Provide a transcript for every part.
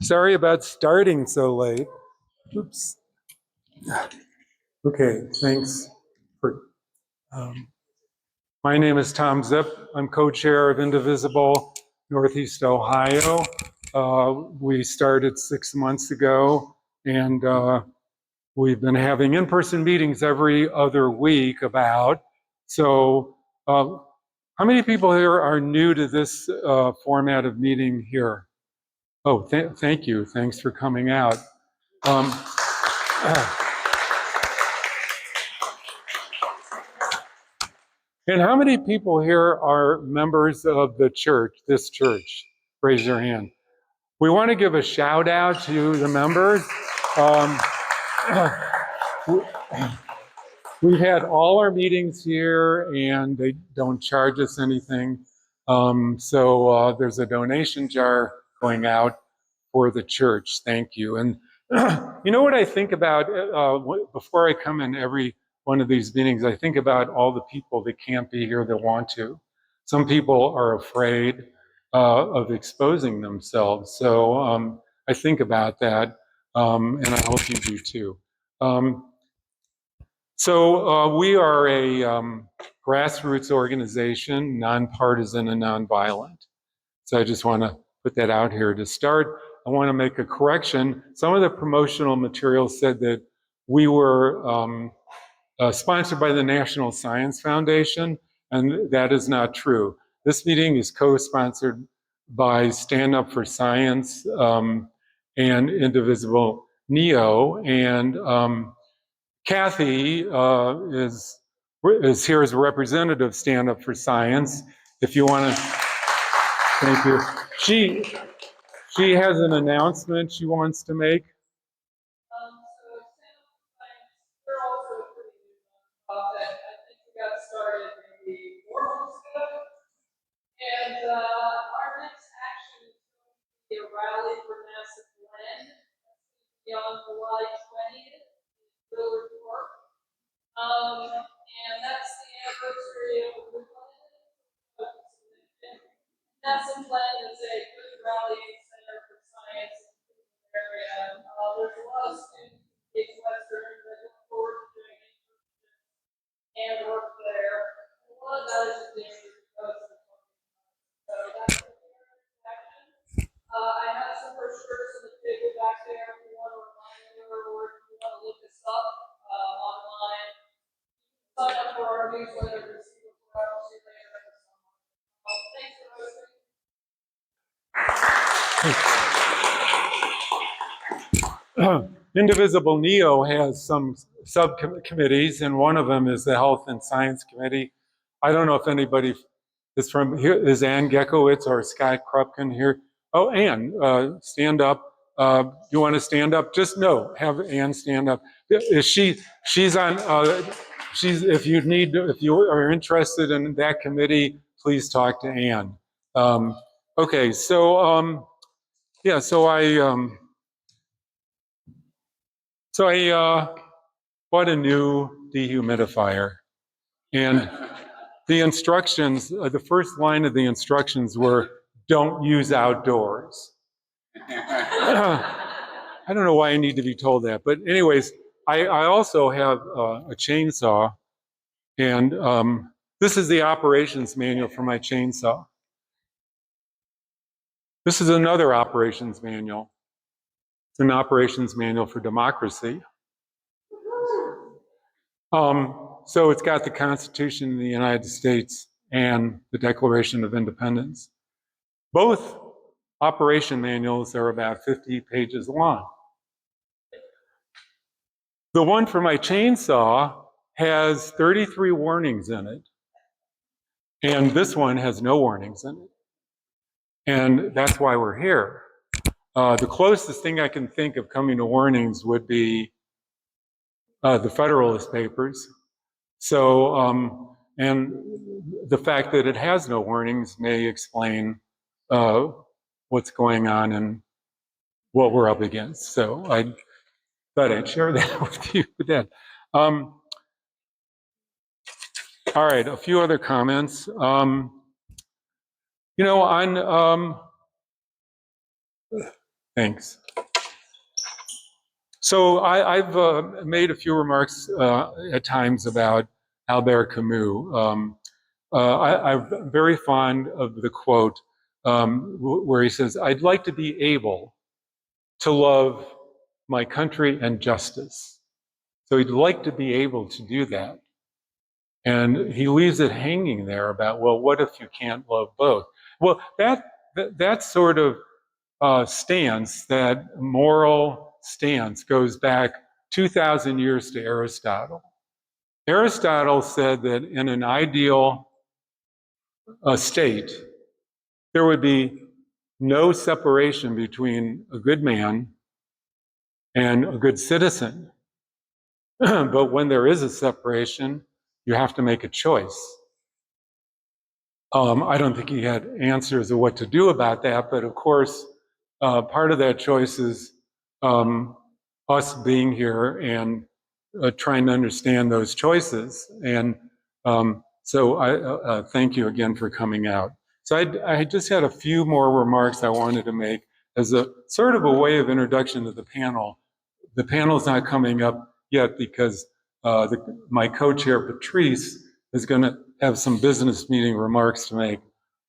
Sorry about starting so late. Oops. Okay, thanks for. My name is Tom Zip. I'm co-chair of Indivisible Northeast Ohio. We started 6 months ago, and we've been having in-person meetings every other week about. So, how many people here are new to this format of meeting here? Oh, thank you. Thanks for coming out. And how many people here are members of the church, this church? Raise your hand. We want to give a shout out to the members. We've had all our meetings here and they don't charge us anything. So there's a donation jar going out for the church. Thank you. And you know what I think about before I come in every one of these meetings, I think about all the people that can't be here that want to. Some people are afraid of exposing themselves. So I think about that, and I hope you do too. We are a grassroots organization, nonpartisan and nonviolent. So I just want to put that out here to start. I want to make a correction. Some of the promotional materials said that we were sponsored by the National Science Foundation, and that is not true. This meeting is co-sponsored by Stand Up for Science and Indivisible NEO, and Kathy is here as a representative of Stand Up for Science. If you want to, thank you. She has an announcement she wants to make. We're also a pretty new nonprofit. I think we got started maybe 4 months ago. And our next action is going to be a rally for massive land. That's going to be on July 20th in Willard Park. And that's the anniversary of the Woodland. Massive Land is a good rallying center for science in the area. There's a lot of students in Western that look forward to doing internships and work there. A lot of that is in danger because of the funding. So that's the action. I have some brochures on the table back there if you want to remind you or if you want to look this up online. Sign up for our newsletter to see what else you later in the summer. Thanks for hosting. Indivisible NEO has some subcommittees, and one of them is the Health and Science Committee. I don't know if anybody is from here. Is Ann Gekowitz or Scott Krupkin here? Oh, Ann, stand up. You want to stand up? Just no, have Ann stand up. Is she's on. If you are interested in that committee, please talk to Ann. Okay, so yeah, so I bought a new dehumidifier, and the instructions, the first line of the instructions were, "Don't use outdoors." I don't know why I need to be told that, but anyways, I also have a chainsaw, and this is the operations manual for my chainsaw. This is another operations manual. It's an operations manual for democracy. So it's got the Constitution of the United States and the Declaration of Independence. Both operation manuals are about 50 pages long. The one for my chainsaw has 33 warnings in it, and this one has no warnings in it. And that's why we're here. The closest thing I can think of coming to warnings would be the Federalist Papers. So, and the fact that it has no warnings may explain what's going on and what we're up against. So I thought I'd share that with you. All right, a few other comments. You know, Thanks. So I've made a few remarks at times about Albert Camus. I'm very fond of the quote where he says, "I'd like to be able to love my country and justice." So he'd like to be able to do that. And he leaves it hanging there about, well, what if you can't love both? Well, that sort of stance, that moral stance, goes back 2,000 years to Aristotle. Aristotle said that in an ideal state, there would be no separation between a good man and a good citizen. But when there is a separation, you have to make a choice. I don't think he had answers of what to do about that, but of course, part of that choice is us being here and trying to understand those choices. And so I thank you again for coming out. So I just had a few more remarks I wanted to make as a sort of a way of introduction to the panel. The panel's not coming up yet because my co-chair, Patrice, is going to have some business meeting remarks to make.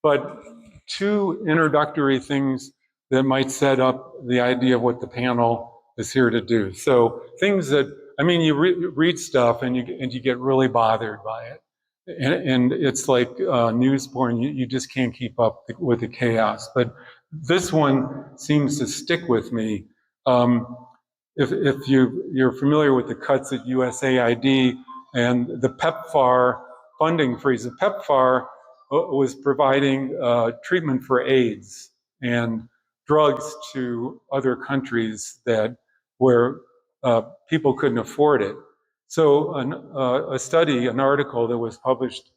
But two introductory things that might set up the idea of what the panel is here to do. So things that, I mean, you read stuff and you get really bothered by it. And it's like news porn, you just can't keep up with the chaos. But this one seems to stick with me. If you're familiar with the cuts at USAID and the PEPFAR funding freeze, the PEPFAR was providing treatment for AIDS and drugs to other countries where people couldn't afford it. So a study, an article that was published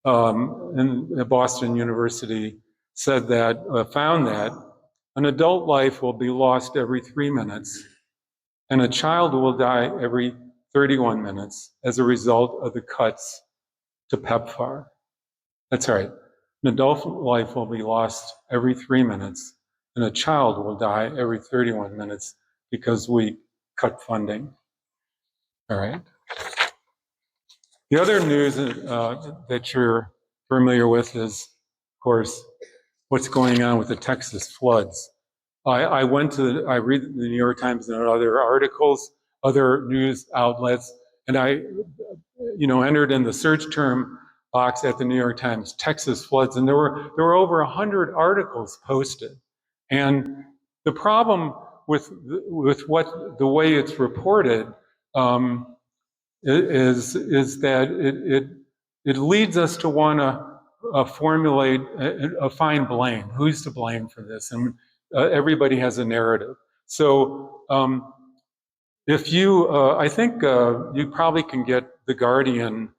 in Boston University said that, found that an adult life will be lost every 3 minutes and a child will die every 31 minutes as a result of the cuts to PEPFAR. That's right. An adult life will be lost every 3 minutes, and a child will die every 31 minutes because we cut funding. All right. The other news that you're familiar with is, of course, what's going on with the Texas floods. I read the New York Times and other articles, other news outlets, and I, entered in the search term box at the New York Times, Texas floods, and there were over 100 articles posted. And the problem with the way it's reported is that it leads us to want to formulate find blame. Who's to blame for this? And everybody has a narrative. So if you, I think you probably can get The Guardian,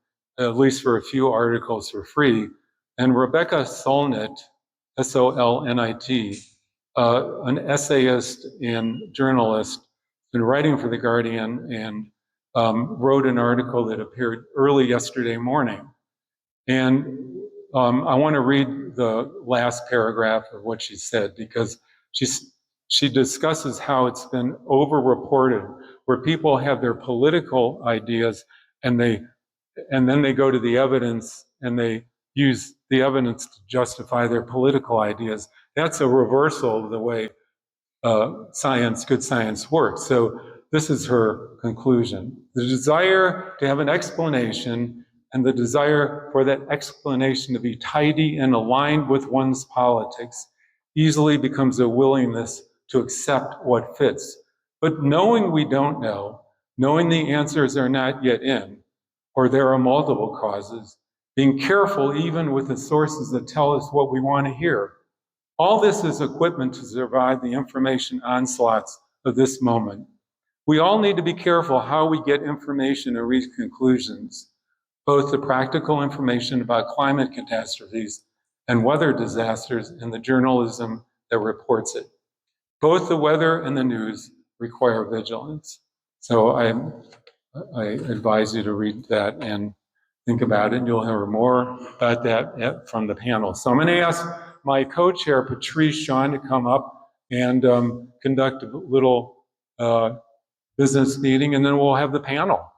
at least for a few articles, for free. And Rebecca Solnit, Solnit, an essayist and journalist, been writing for The Guardian and wrote an article that appeared early yesterday morning. And I want to read the last paragraph of what she said because she discusses how it's been over-reported, where people have their political ideas and then they go to the evidence and they use the evidence to justify their political ideas. That's a reversal of the way good science works. So this is her conclusion. The desire to have an explanation and the desire for that explanation to be tidy and aligned with one's politics easily becomes a willingness to accept what fits. But knowing we don't know, knowing the answers are not yet in, or there are multiple causes, being careful even with the sources that tell us what we want to hear, all this is equipment to survive the information onslaughts of this moment. We all need to be careful how we get information and reach conclusions, both the practical information about climate catastrophes and weather disasters and the journalism that reports it. Both the weather and the news require vigilance. So I advise you to read that and think about it. You'll hear more about that from the panel. So I'm going to ask my co-chair, Patrice Shawn, to come up and conduct a little business meeting, and then we'll have the panel.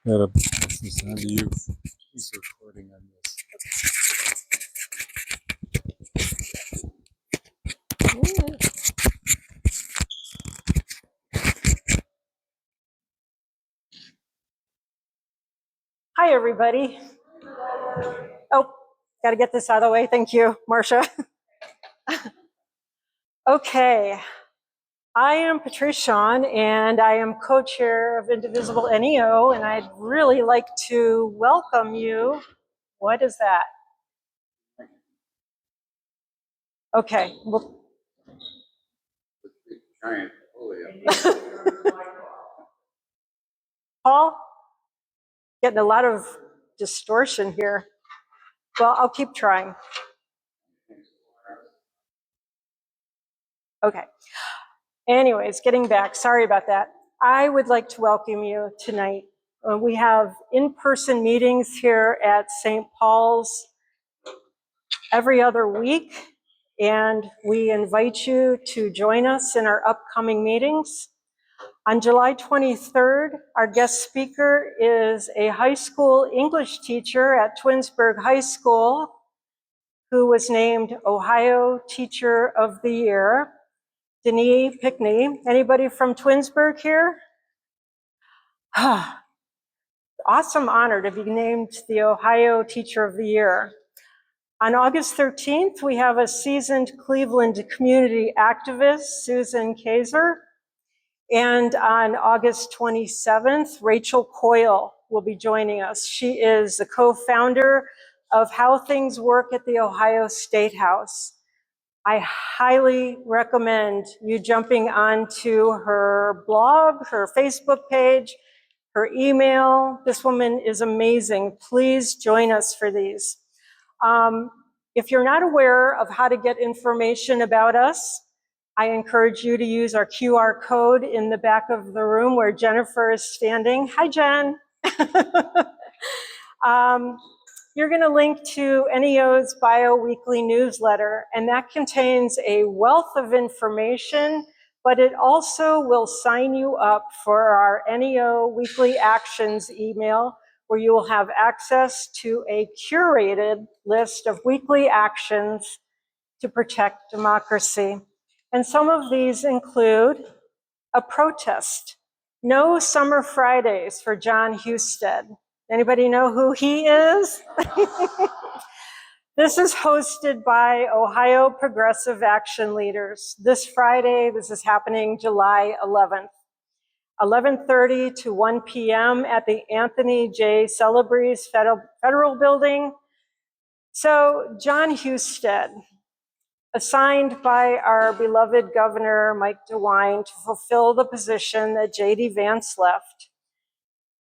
Gotta pass this on to you. He's recording on this. Hi, everybody. Oh, got to get this out of the way. Thank you, Marcia. Okay, I am Patrice Shawn, and I am co-chair of Indivisible NEO, and I'd really like to welcome you. What is that? Okay, well, Giant. Paul, getting a lot of distortion here. Well, I'll keep trying. Okay. Anyways, getting back, sorry about that. I would like to welcome you tonight. We have in-person meetings here at St. Paul's every other week, and we invite you to join us in our upcoming meetings. On July 23rd, our guest speaker is a high school English teacher at Twinsburg High School who was named Ohio Teacher of the Year, Denise Pickney. Anybody from Twinsburg here? Awesome honor to be named the Ohio Teacher of the Year. On August 13th, we have a seasoned Cleveland community activist, Susan Kaiser. And on August 27th, Rachel Coyle will be joining us. She is the co-founder of How Things Work at the Ohio State House. I highly recommend you jumping onto her blog, her Facebook page, her email. This woman is amazing. Please join us for these. If you're not aware of how to get information about us, I encourage you to use our QR code in the back of the room where Jennifer is standing. Hi, Jen. You're going to link to NEO's bi-weekly newsletter, and that contains a wealth of information, but it also will sign you up for our NEO Weekly Actions email, where you will have access to a curated list of weekly actions to protect democracy. And some of these include a protest. No summer Fridays for John Husted. Anybody know who he is? This is hosted by Ohio Progressive Action Leaders. This Friday, this is happening July 11th. 11:30 to 1 p.m. at the Anthony J. Celebrezze Federal Building. So John Husted, assigned by our beloved Governor Mike DeWine to fulfill the position that J.D. Vance left.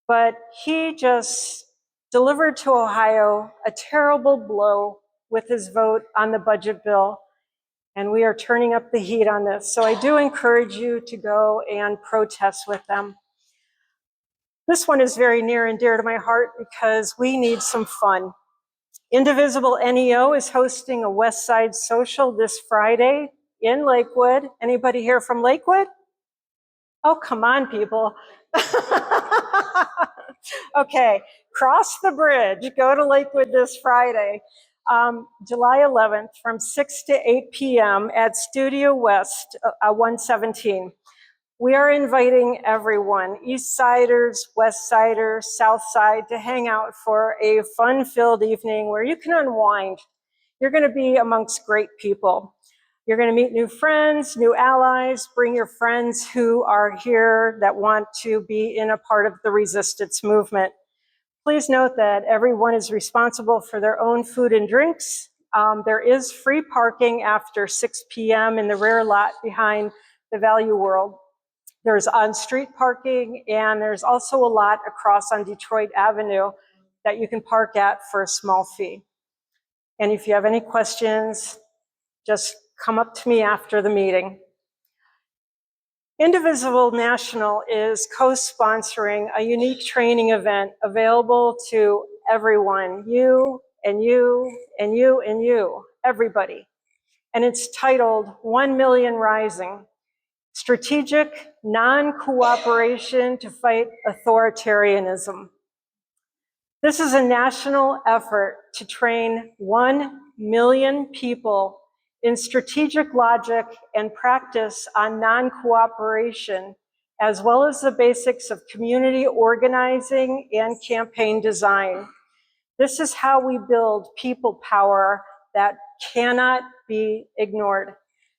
But he just delivered to Ohio a terrible blow with his vote on the budget bill, and we are turning up the heat on this. So I do encourage you to go and protest with them. This one is very near and dear to my heart because we need some fun. Indivisible NEO is hosting a West Side Social this Friday in Lakewood. Anybody here from Lakewood? Oh, come on, people. Okay, cross the bridge, go to Lakewood this Friday, July 11th from 6 to 8 p.m. at Studio West 117. We are inviting everyone, East Siders, West Siders, South Side, to hang out for a fun-filled evening where you can unwind. You're going to be amongst great people. You're going to meet new friends, new allies. Bring your friends who are here that want to be in a part of the resistance movement. Please note that everyone is responsible for their own food and drinks. There is free parking after 6 p.m. in the rear lot behind the Value World. There's on-street parking, and there's also a lot across on Detroit Avenue that you can park at for a small fee. And if you have any questions, just come up to me after the meeting. Indivisible National is co-sponsoring a unique training event available to everyone, you and you and you and you, everybody. And it's titled 1 Million Rising, Strategic Non-Cooperation to Fight Authoritarianism. This is a national effort to train 1 million people in strategic logic and practice on non-cooperation, as well as the basics of community organizing and campaign design. This is how we build people power that cannot be ignored.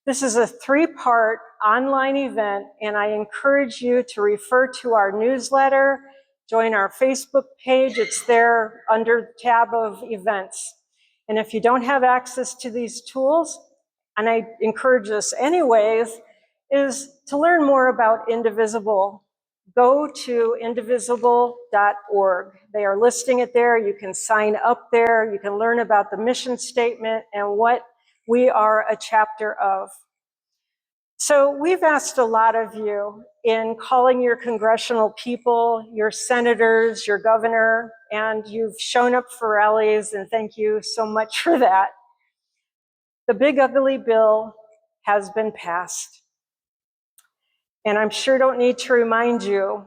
This is a 3-part online event, and I encourage you to refer to our newsletter, join our Facebook page. It's there under the tab of events. And if you don't have access to these tools, and I encourage this anyways, is to learn more about Indivisible. Go to indivisible.org. They are listing it there. You can sign up there. You can learn about the mission statement and what we are a chapter of. So we've asked a lot of you in calling your congressional people, your senators, your governor, and you've shown up for rallies, and thank you so much for that. The big ugly bill has been passed. And I'm sure don't need to remind you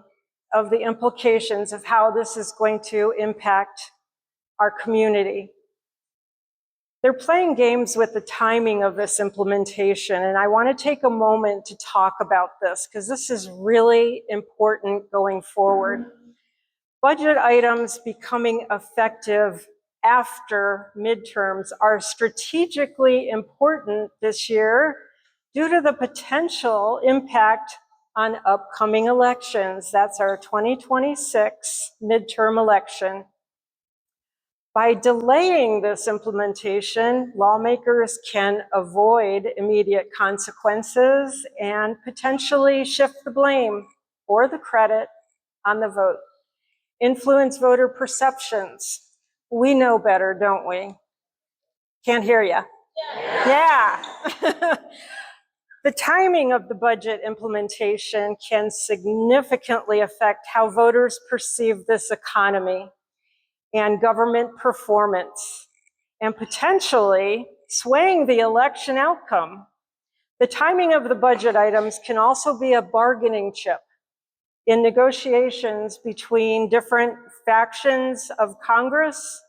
of the implications of how this is going to impact our community. They're playing games with the timing of this implementation, and I want to take a moment to talk about this because this is really important going forward. Budget items becoming effective after midterms are strategically important this year due to the potential impact on upcoming elections. That's our 2026 midterm election. By delaying this implementation, lawmakers can avoid immediate consequences and potentially shift the blame or the credit on the vote. Influence voter perceptions. We know better, don't we? Can't hear you. Yeah. The timing of the budget implementation can significantly affect how voters perceive this economy and government performance, and potentially swaying the election outcome. The timing of the budget items can also be a bargaining chip in negotiations between different factions of Congress,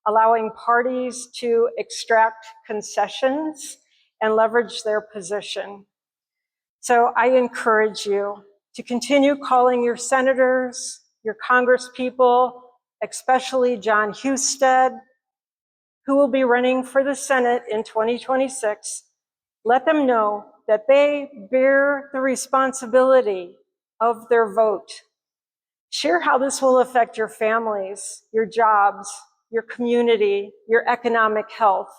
allowing parties to extract concessions and leverage their position. So I encourage you to continue calling your senators, your congresspeople, especially John Husted, who will be running for the Senate in 2026. Let them know that they bear the responsibility of their vote. Share how this will affect your families, your jobs, your community, your economic health.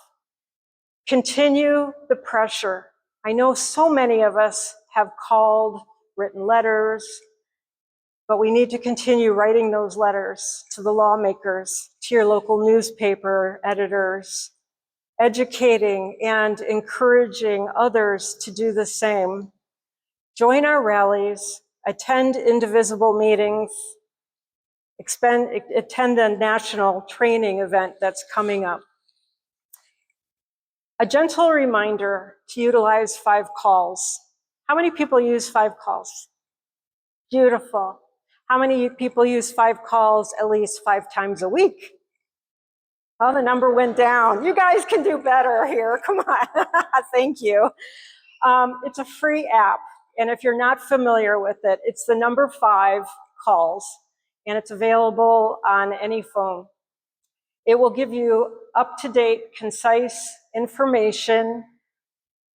Continue the pressure. I know so many of us have called, written letters, but we need to continue writing those letters to the lawmakers, to your local newspaper editors, educating and encouraging others to do the same. Join our rallies, attend Indivisible meetings, attend the national training event that's coming up. A gentle reminder to utilize 5 calls. How many people use 5 calls? Beautiful. How many people use 5 calls at least 5 times a week? Oh, the number went down. You guys can do better here. Come on. Thank you. It's a free app. And if you're not familiar with it, it's the number 5 calls. And it's available on any phone. It will give you up-to-date, concise information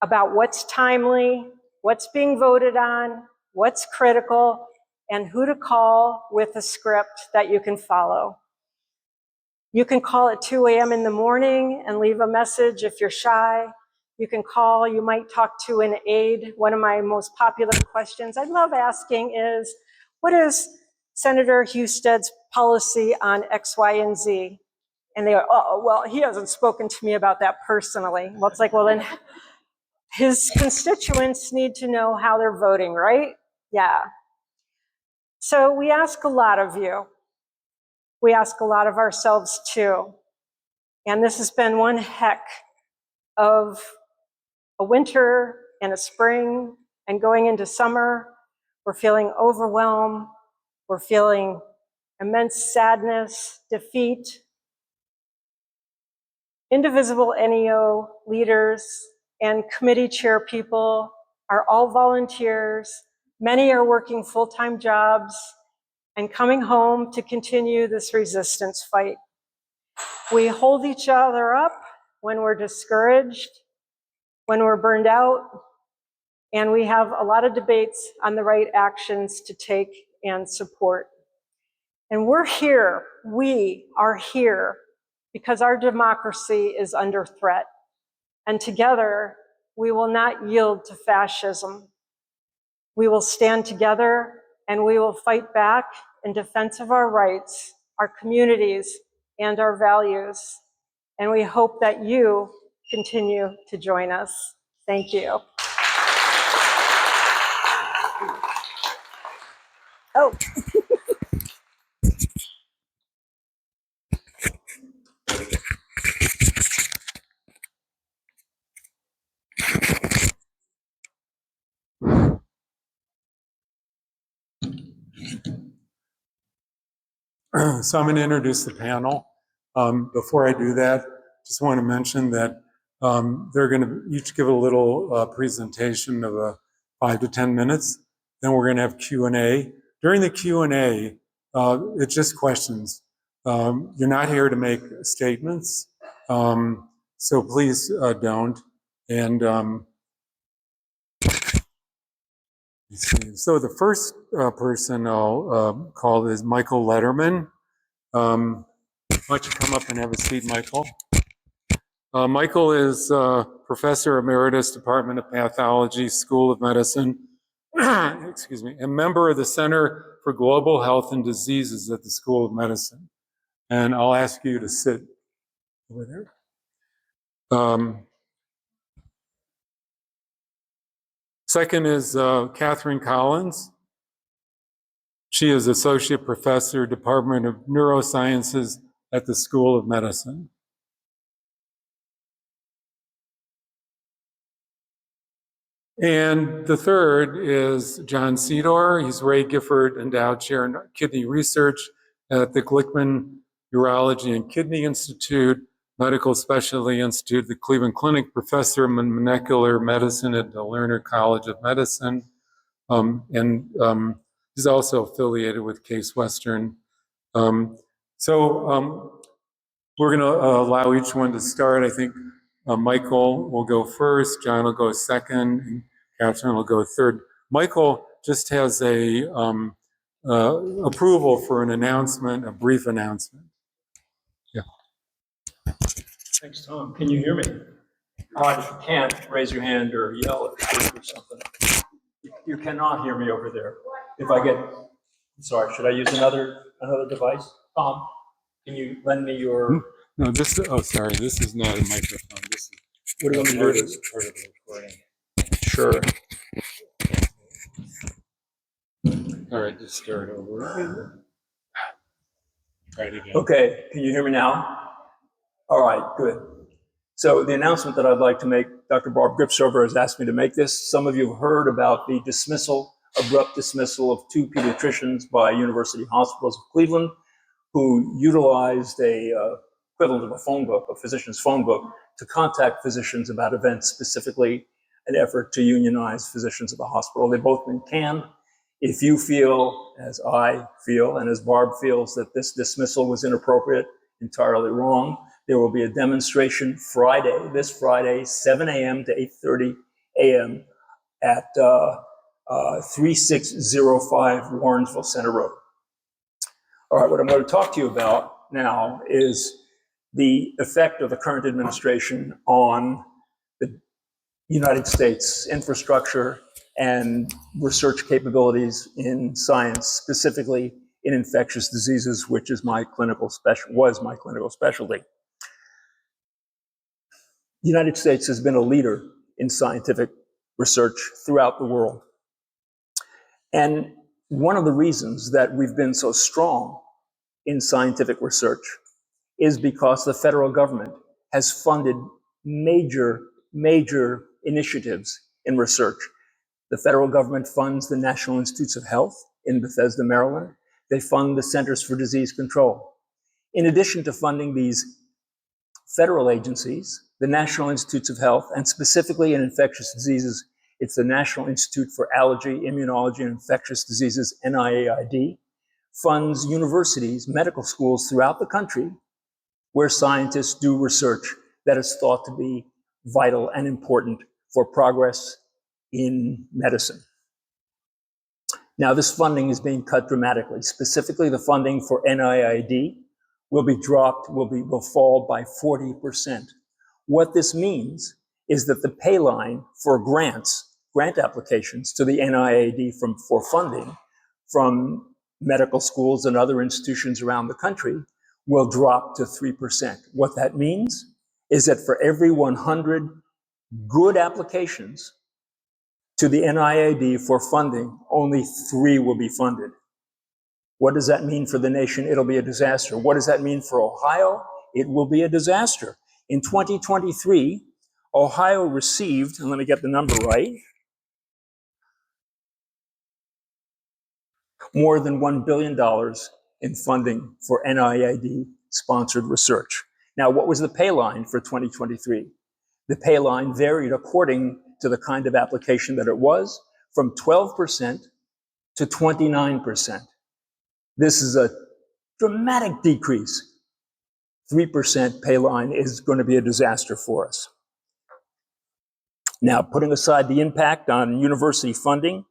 about what's timely, what's being voted on, what's critical, and who to call with a script that you can follow. You can call at 2 a.m. in the morning and leave a message if you're shy. You can call, you might talk to an aide. One of my most popular questions I love asking is, what is Senator Husted's policy on X, Y, and Z? And they go, oh, well, he hasn't spoken to me about that personally. Well, it's like, well, then his constituents need to know how they're voting, right? Yeah. So we ask a lot of you. We ask a lot of ourselves too. And this has been one heck of a winter and a spring and going into summer. We're feeling overwhelmed. We're feeling immense sadness, defeat. Indivisible NEO leaders and committee chair people are all volunteers. Many are working full-time jobs and coming home to continue this resistance fight. We hold each other up when we're discouraged, when we're burned out, and we have a lot of debates on the right actions to take and support. And we are here because our democracy is under threat. And together, we will not yield to fascism. We will stand together and we will fight back in defense of our rights, our communities, and our values. And we hope that you continue to join us. Thank you. Oh. So I'm going to introduce the panel. Before I do that, just want to mention that they're going to each give a little presentation of 5 to 10 minutes. Then we're going to have Q&A. During the Q&A, it's just questions. You're not here to make statements, so please don't. And let's see. So the first person I'll call is Michael Letterman. Why don't you come up and have a seat, Michael? Michael is Professor Emeritus, Department of Pathology, School of Medicine, excuse me, and member of the Center for Global Health and Diseases at the School of Medicine. And I'll ask you to sit over there. Second is Catherine Collins. She is Associate Professor, Department of Neurosciences at the School of Medicine. And the third is John Sedor. He's Ray Gifford Endowed Chair in Kidney Research at the Glickman Urology and Kidney Institute, Medical Specialty Institute, the Cleveland Clinic, Professor of Molecular Medicine at the Lerner College of Medicine. He's also affiliated with Case Western. We're going to allow each one to start. I think Michael will go first, John will go second, and Catherine will go third. Michael just has a approval for an announcement, a brief announcement. Yeah. Thanks, Tom. Can you hear me? If you can't, raise your hand or yell or something. You cannot hear me over there. If I get, sorry, should I use another device? Tom, can you lend me your? No, this is not a microphone. This is What do you want me to do? part of the recording. Sure. All right, just start over. Try it again. Okay, can you hear me now? All right, good. So the announcement that I'd like to make, Dr. Barb Gripsover has asked me to make this. Some of you have heard about the abrupt dismissal of 2 pediatricians by University Hospitals of Cleveland who utilized a equivalent of a phone book, a physician's phone book, to contact physicians about events, specifically an effort to unionize physicians at the hospital. They've both been canned. If you feel, as I feel, and as Barb feels, that this dismissal was inappropriate, entirely wrong, there will be a demonstration this Friday, 7 a.m. to 8:30 a.m. at 3605 Warrensville Center Road. All right, what I'm going to talk to you about now is the effect of the current administration on the United States infrastructure and research capabilities in science, specifically in infectious diseases, which is my clinical specialty. The United States has been a leader in scientific research throughout the world. And one of the reasons that we've been so strong in scientific research is because the federal government has funded major initiatives in research. The federal government funds the National Institutes of Health in Bethesda, Maryland. They fund the Centers for Disease Control. In addition to funding these federal agencies, the National Institutes of Health, and specifically in infectious diseases, it's the National Institute for Allergy, Immunology, and Infectious Diseases, NIAID, funds universities, medical schools throughout the country where scientists do research that is thought to be vital and important for progress in medicine. Now, this funding is being cut dramatically. Specifically, the funding for NIAID will be dropped, will fall by 40%. What this means is that the pay line for grant applications to the NIAID for funding from medical schools and other institutions around the country will drop to 3%. What that means is that for every 100 good applications to the NIAID for funding, only 3 will be funded. What does that mean for the nation? It'll be a disaster. What does that mean for Ohio? It will be a disaster. In 2023, Ohio received, and let me get the number right, more than $1 billion in funding for NIAID-sponsored research. Now, what was the pay line for 2023? The pay line varied according to the kind of application that it was, from 12% to 29%. This is a dramatic decrease. 3% pay line is going to be a disaster for us. Now, putting aside the impact on university funding,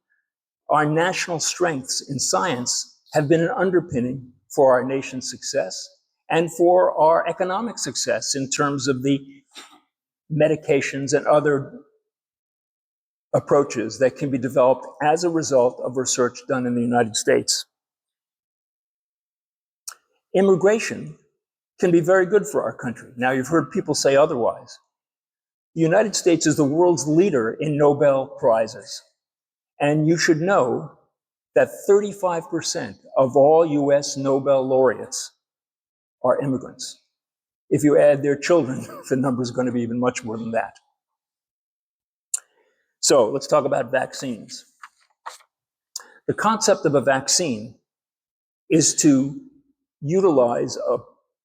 our national strengths in science have been an underpinning for our nation's success and for our economic success in terms of the medications and other approaches that can be developed as a result of research done in the United States. Immigration can be very good for our country. Now, you've heard people say otherwise. The United States is the world's leader in Nobel Prizes. And you should know that 35% of all US Nobel laureates are immigrants. If you add their children, the number is going to be even much more than that. So let's talk about vaccines. The concept of a vaccine is to utilize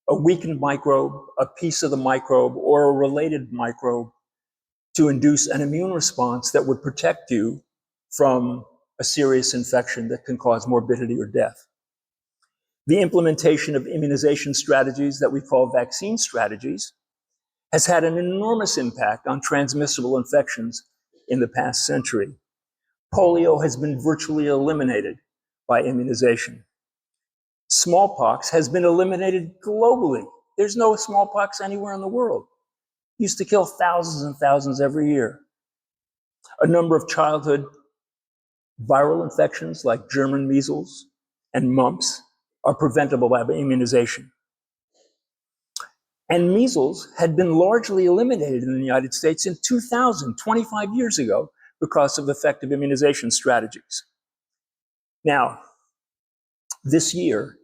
a weakened microbe, a piece of the microbe, or a related microbe to induce an immune response that would protect you from a serious infection that can cause morbidity or death. The implementation of immunization strategies that we call vaccine strategies has had an enormous impact on transmissible infections in the past century. Polio has been virtually eliminated by immunization. Smallpox has been eliminated globally. There's no smallpox anywhere in the world. It used to kill thousands and thousands every year. A number of childhood viral infections like German measles and mumps are preventable by immunization. And measles had been largely eliminated in the United States in 2000, 25 years ago, because of effective immunization strategies. Now, this year,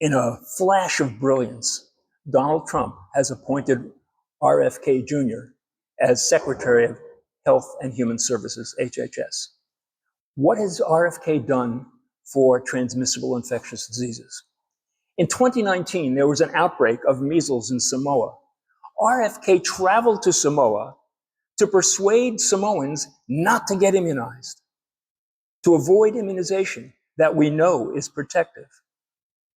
in a flash of brilliance, Donald Trump has appointed RFK Jr. as Secretary of Health and Human Services, HHS. What has RFK done for transmissible infectious diseases? In 2019, there was an outbreak of measles in Samoa. RFK traveled to Samoa to persuade Samoans not to get immunized, to avoid immunization that we know is protective.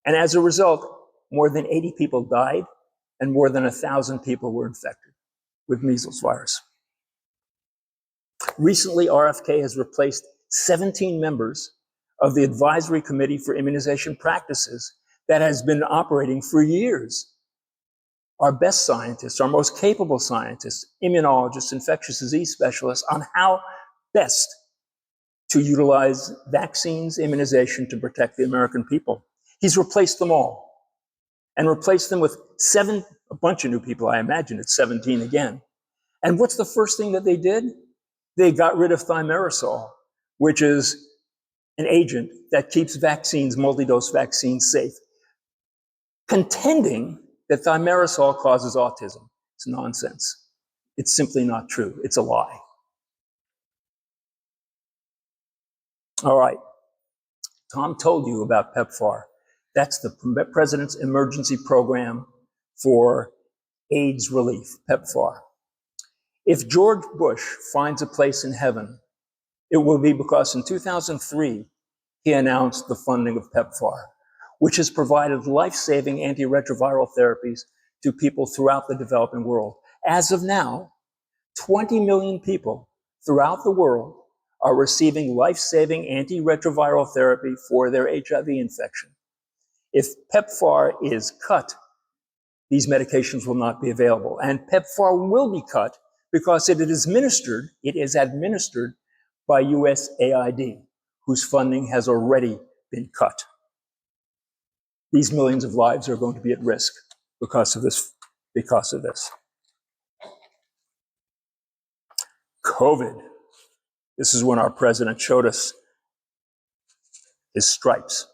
And as a result, more than 80 people died and more than 1,000 people were infected with measles virus. Recently, RFK has replaced 17 members of the Advisory Committee for Immunization Practices that has been operating for years. Our best scientists, our most capable scientists, immunologists, infectious disease specialists on how best to utilize vaccines, immunization to protect the American people. He's replaced them all and replaced them with a bunch of new people. I imagine it's 17 again. And what's the first thing that they did? They got rid of thimerosal, which is an agent that keeps vaccines, multi-dose vaccines, safe. contending that thimerosal causes autism. It's nonsense. It's simply not true. It's a lie. All right. Tom told you about PEPFAR. That's the President's Emergency Program for AIDS Relief, PEPFAR. If George Bush finds a place in heaven, it will be because in 2003, he announced the funding of PEPFAR, which has provided life-saving antiretroviral therapies to people throughout the developing world. As of now, 20 million people throughout the world are receiving life-saving antiretroviral therapy for their HIV infection. If PEPFAR is cut, these medications will not be available. And PEPFAR will be cut because it is administered by USAID, whose funding has already been cut. These millions of lives are going to be at risk because of this. COVID. This is when our president showed us his stripes.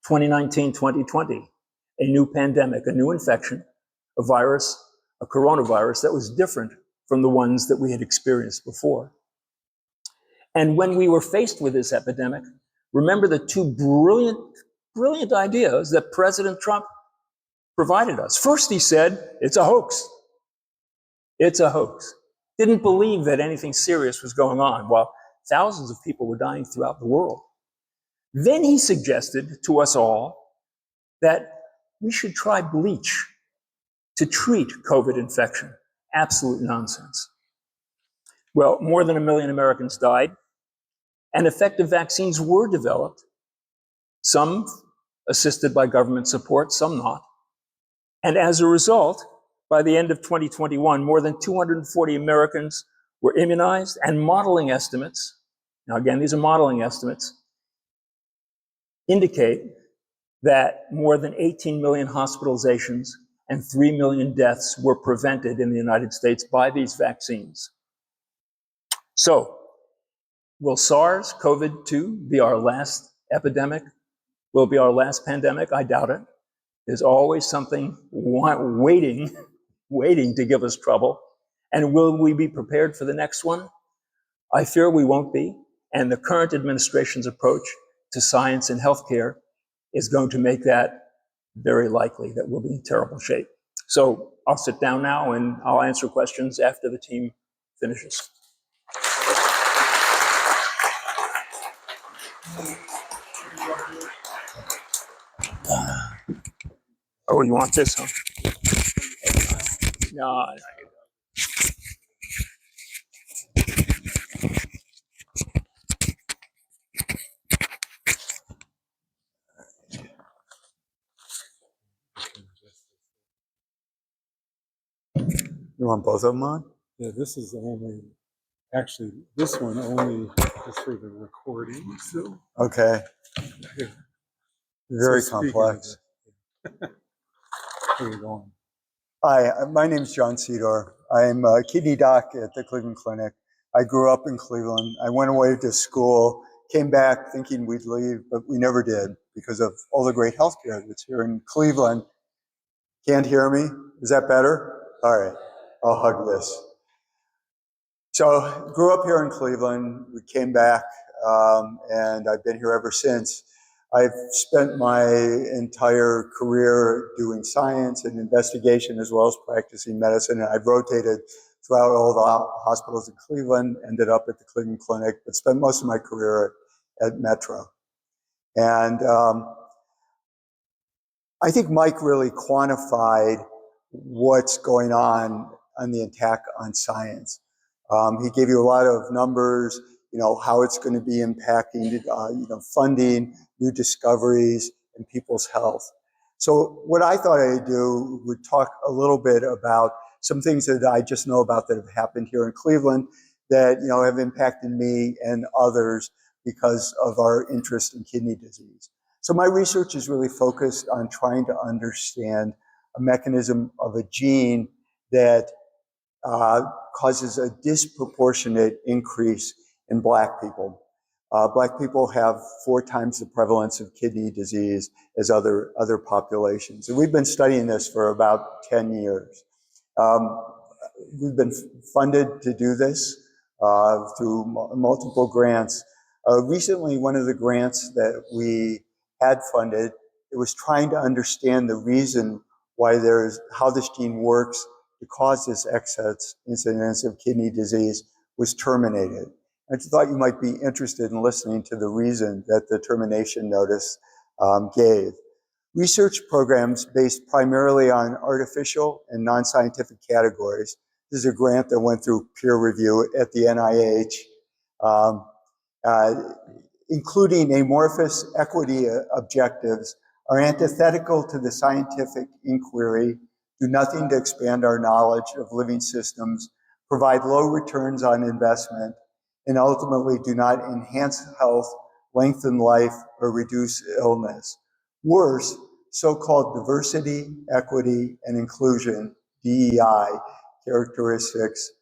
2019, 2020, a new pandemic, a new infection, a virus, a coronavirus that was different from the ones that we had experienced before. And when we were faced with this epidemic, remember the two brilliant ideas that President Trump provided us. First, he said, it's a hoax. It's a hoax. Didn't believe that anything serious was going on while thousands of people were dying throughout the world. Then he suggested to us all that we should try bleach to treat COVID infection. Absolute nonsense. Well, more than 1 million Americans died, and effective vaccines were developed, some assisted by government support, some not. And as a result, by the end of 2021, more than 240 Americans were immunized, and modeling estimates, now again, these are modeling estimates, indicate that more than 18 million hospitalizations and 3 million deaths were prevented in the United States by these vaccines. So, will SARS-CoV-2 be our last epidemic? Will it be our last pandemic? I doubt it. There's always something waiting to give us trouble. And will we be prepared for the next one? I fear we won't be. And the current administration's approach to science and healthcare is going to make that very likely, that we'll be in terrible shape. So I'll sit down now and I'll answer questions after the team finishes. Oh, you want this, huh? No. You want both of them on? Yeah, this is actually, this one only is for the recording, so. Okay. Here. Very So speaking complex. of it, Here we go. Hi, my name is John Cedar. I'm a kidney doc at the Cleveland Clinic. I grew up in Cleveland. I went away to school, came back thinking we'd leave, but we never did because of all the great healthcare that's here in Cleveland. Can't hear me? Is that better? All right, I'll hug this. So grew up here in Cleveland. We came back, and I've been here ever since. I've spent my entire career doing science and investigation as well as practicing medicine. And I've rotated throughout all the hospitals in Cleveland, ended up at the Cleveland Clinic, but spent most of my career at Metro. And I think Mike really quantified what's going on the attack on science. He gave you a lot of numbers, how it's going to be impacting, funding, new discoveries, and people's health. So what I thought I'd do would talk a little bit about some things that I just know about that have happened here in Cleveland that, have impacted me and others because of our interest in kidney disease. So my research is really focused on trying to understand a mechanism of a gene that causes a disproportionate increase in Black people. Black people have 4 times the prevalence of kidney disease as other populations. And we've been studying this for about 10 years. We've been funded to do this through multiple grants. Recently, one of the grants that we had funded, it was trying to understand the reason why how this gene works to cause this excess incidence of kidney disease, was terminated. I thought you might be interested in listening to the reason that the termination notice gave. Research programs based primarily on artificial and non-scientific categories. This is a grant that went through peer review at the NIH, including amorphous equity objectives, are antithetical to the scientific inquiry, do nothing to expand our knowledge of living systems, provide low returns on investment, and ultimately do not enhance health, lengthen life, or reduce illness. Worse, so-called diversity, equity, and inclusion, DEI, characteristics,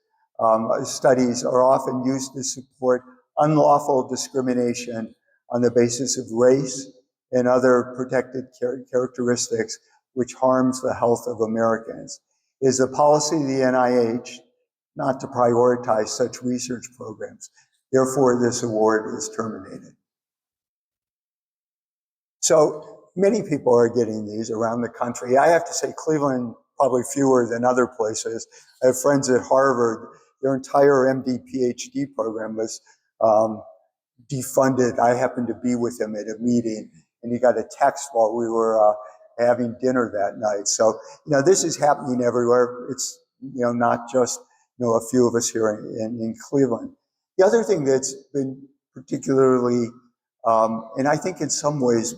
studies are often used to support unlawful discrimination on the basis of race and other protected characteristics, which harms the health of Americans. It is a policy of the NIH not to prioritize such research programs. Therefore, this award is terminated. So many people are getting these around the country. I have to say Cleveland, probably fewer than other places. I have friends at Harvard, their entire MD PhD program was defunded. I happened to be with him at a meeting, and he got a text while we were having dinner that night. So, this is happening everywhere. It's, not just, a few of us here in Cleveland. The other thing that's been particularly, and I think in some ways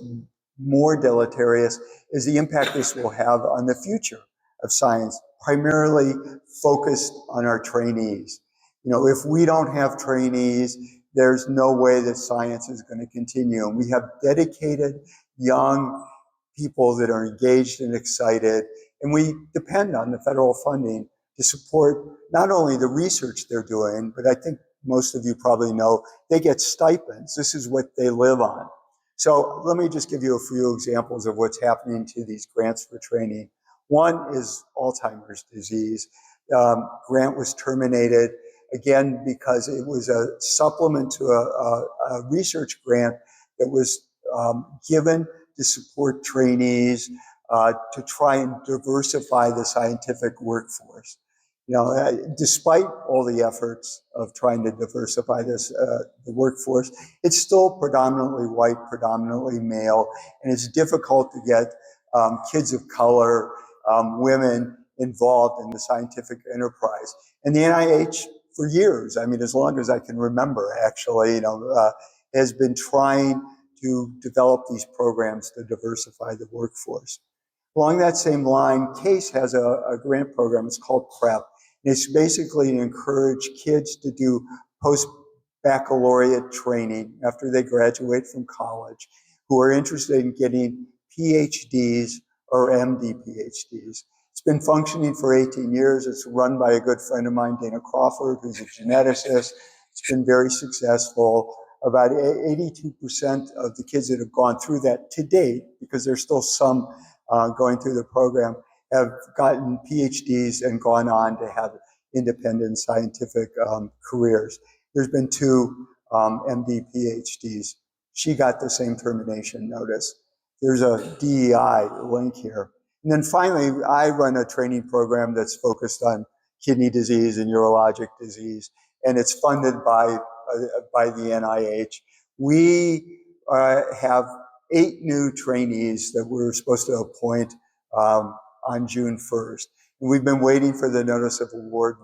more deleterious, is the impact this will have on the future of science, primarily focused on our trainees. If we don't have trainees, there's no way that science is going to continue. And we have dedicated young people that are engaged and excited, and we depend on the federal funding to support not only the research they're doing, but I think most of you probably know they get stipends. This is what they live on. So let me just give you a few examples of what's happening to these grants for training. One is Alzheimer's disease. Grant was terminated, again, because it was a supplement to a research grant that was given to support trainees to try and diversify the scientific workforce. Despite all the efforts of trying to diversify the workforce, it's still predominantly white, predominantly male, and it's difficult to get kids of color, women involved in the scientific enterprise. And the NIH, for years, as long as I can remember, actually, has been trying to develop these programs to diversify the workforce. Along that same line, CASE has a grant program. It's called PrEP. And it's basically to encourage kids to do post-baccalaureate training after they graduate from college who are interested in getting PhDs or MD PhDs. It's been functioning for 18 years. It's run by a good friend of mine, Dana Crawford, who's a geneticist. It's been very successful. About 82% of the kids that have gone through that to date, because there's still some going through the program, have gotten PhDs and gone on to have independent scientific careers. There's been 2 MD PhDs. She got the same termination notice. There's a DEI link here. And then finally, I run a training program that's focused on kidney disease and urologic disease, and it's funded by the NIH. We have 8 new trainees that we're supposed to appoint on June 1st. And we've been waiting for the notice of award,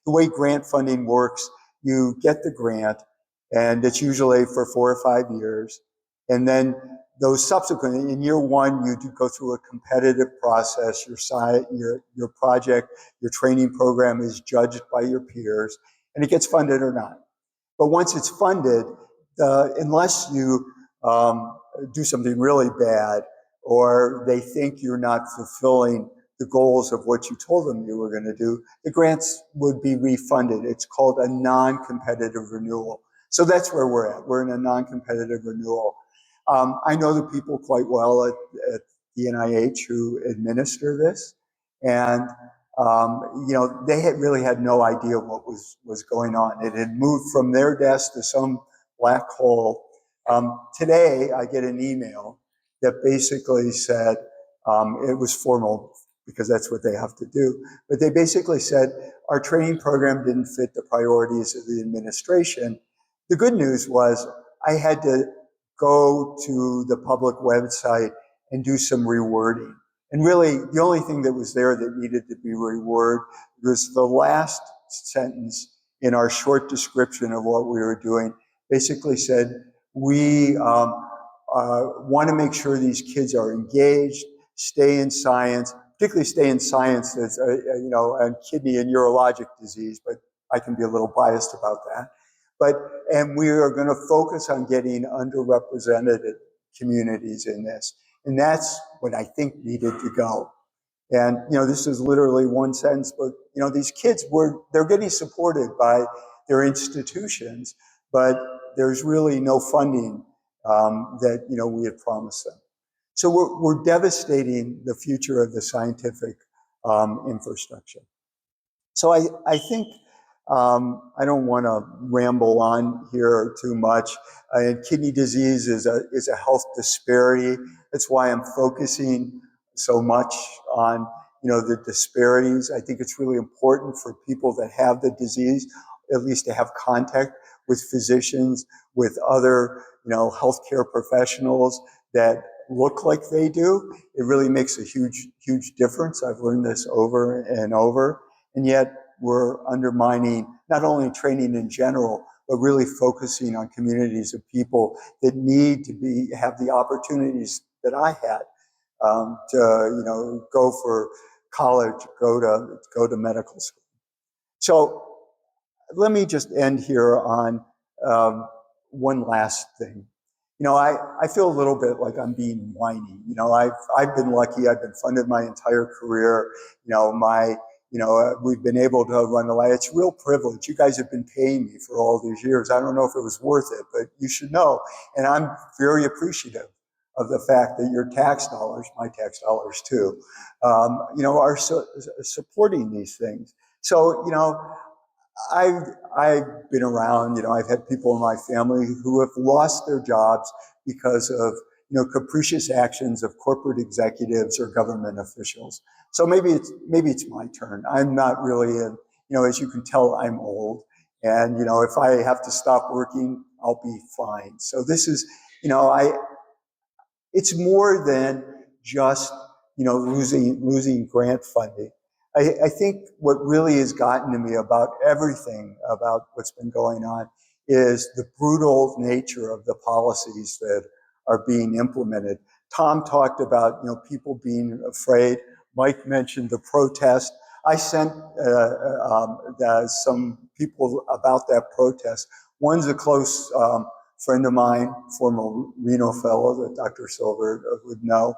The way grant funding works, you get the grant, and it's usually for 4 or 5 years. And then those subsequent, in year 1, you do go through a competitive process. Your project, your training program is judged by your peers, and it gets funded or not. But once it's funded, unless you do something really bad, or they think you're not fulfilling the goals of what you told them you were going to do, the grants would be refunded. It's called a non-competitive renewal. So that's where we're at. We're in a non-competitive renewal. I know the people quite well at the NIH who administer this, and they had really had no idea what was going on. It had moved from their desk to some black hole. Today, I get an email that basically said, it was formal because that's what they have to do, but they basically said, our training program didn't fit the priorities of the administration. The good news was I had to go to the public website and do some rewording. And really, the only thing that was there that needed to be reworded was the last sentence in our short description of what we were doing. Basically said, we want to make sure these kids are engaged, stay in science, particularly stay in science that's, and kidney and urologic disease, but I can be a little biased about that. And we are going to focus on getting underrepresented communities in this. And that's what I think needed to go. And, this is literally one sentence, but, these kids they're getting supported by their institutions, but there's really no funding that, we had promised them. So we're devastating the future of the scientific infrastructure. So I think, I don't want to ramble on here too much. Kidney disease is a health disparity. That's why I'm focusing so much on, the disparities. I think it's really important for people that have the disease, at least to have contact with physicians, with other, healthcare professionals that look like they do. It really makes a huge, huge difference. I've learned this over and over. And yet we're undermining not only training in general, but really focusing on communities of people that need to have the opportunities that I had to go for college, go to medical school. So let me just end here on one last thing. I feel a little bit like I'm being whiny. I've been lucky. I've been funded my entire career. We've been able to run the lab. It's a real privilege. You guys have been paying me for all these years. I don't know if it was worth it, but you should know. And I'm very appreciative of the fact that your tax dollars, my tax dollars too, are supporting these things. So, I've been around, I've had people in my family who have lost their jobs because of, capricious actions of corporate executives or government officials. So maybe it's my turn. I'm not really, as you can tell, I'm old. And, if I have to stop working, I'll be fine. So this is, it's more than just, losing grant funding. I think what really has gotten to me about everything about what's been going on is the brutal nature of the policies that are being implemented. Tom talked about, people being afraid. Mike mentioned the protest. I sent some people about that protest. One's a close friend of mine, former Reno fellow that Dr. Silver would know,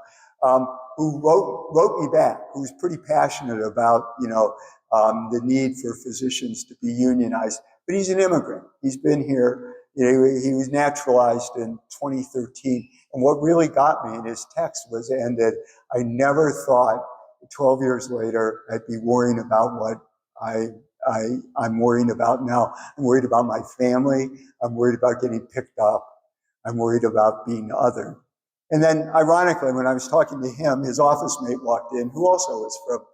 who wrote me back, who's pretty passionate about, the need for physicians to be unionized. But he's an immigrant. He's been here. He was naturalized in 2013. And what really got me in his text was that I never thought 12 years later I'd be worrying about what I'm worrying about now. I'm worried about my family. I'm worried about getting picked up. I'm worried about being othered. And then, ironically, when I was talking to him, his office mate walked in, who also is from,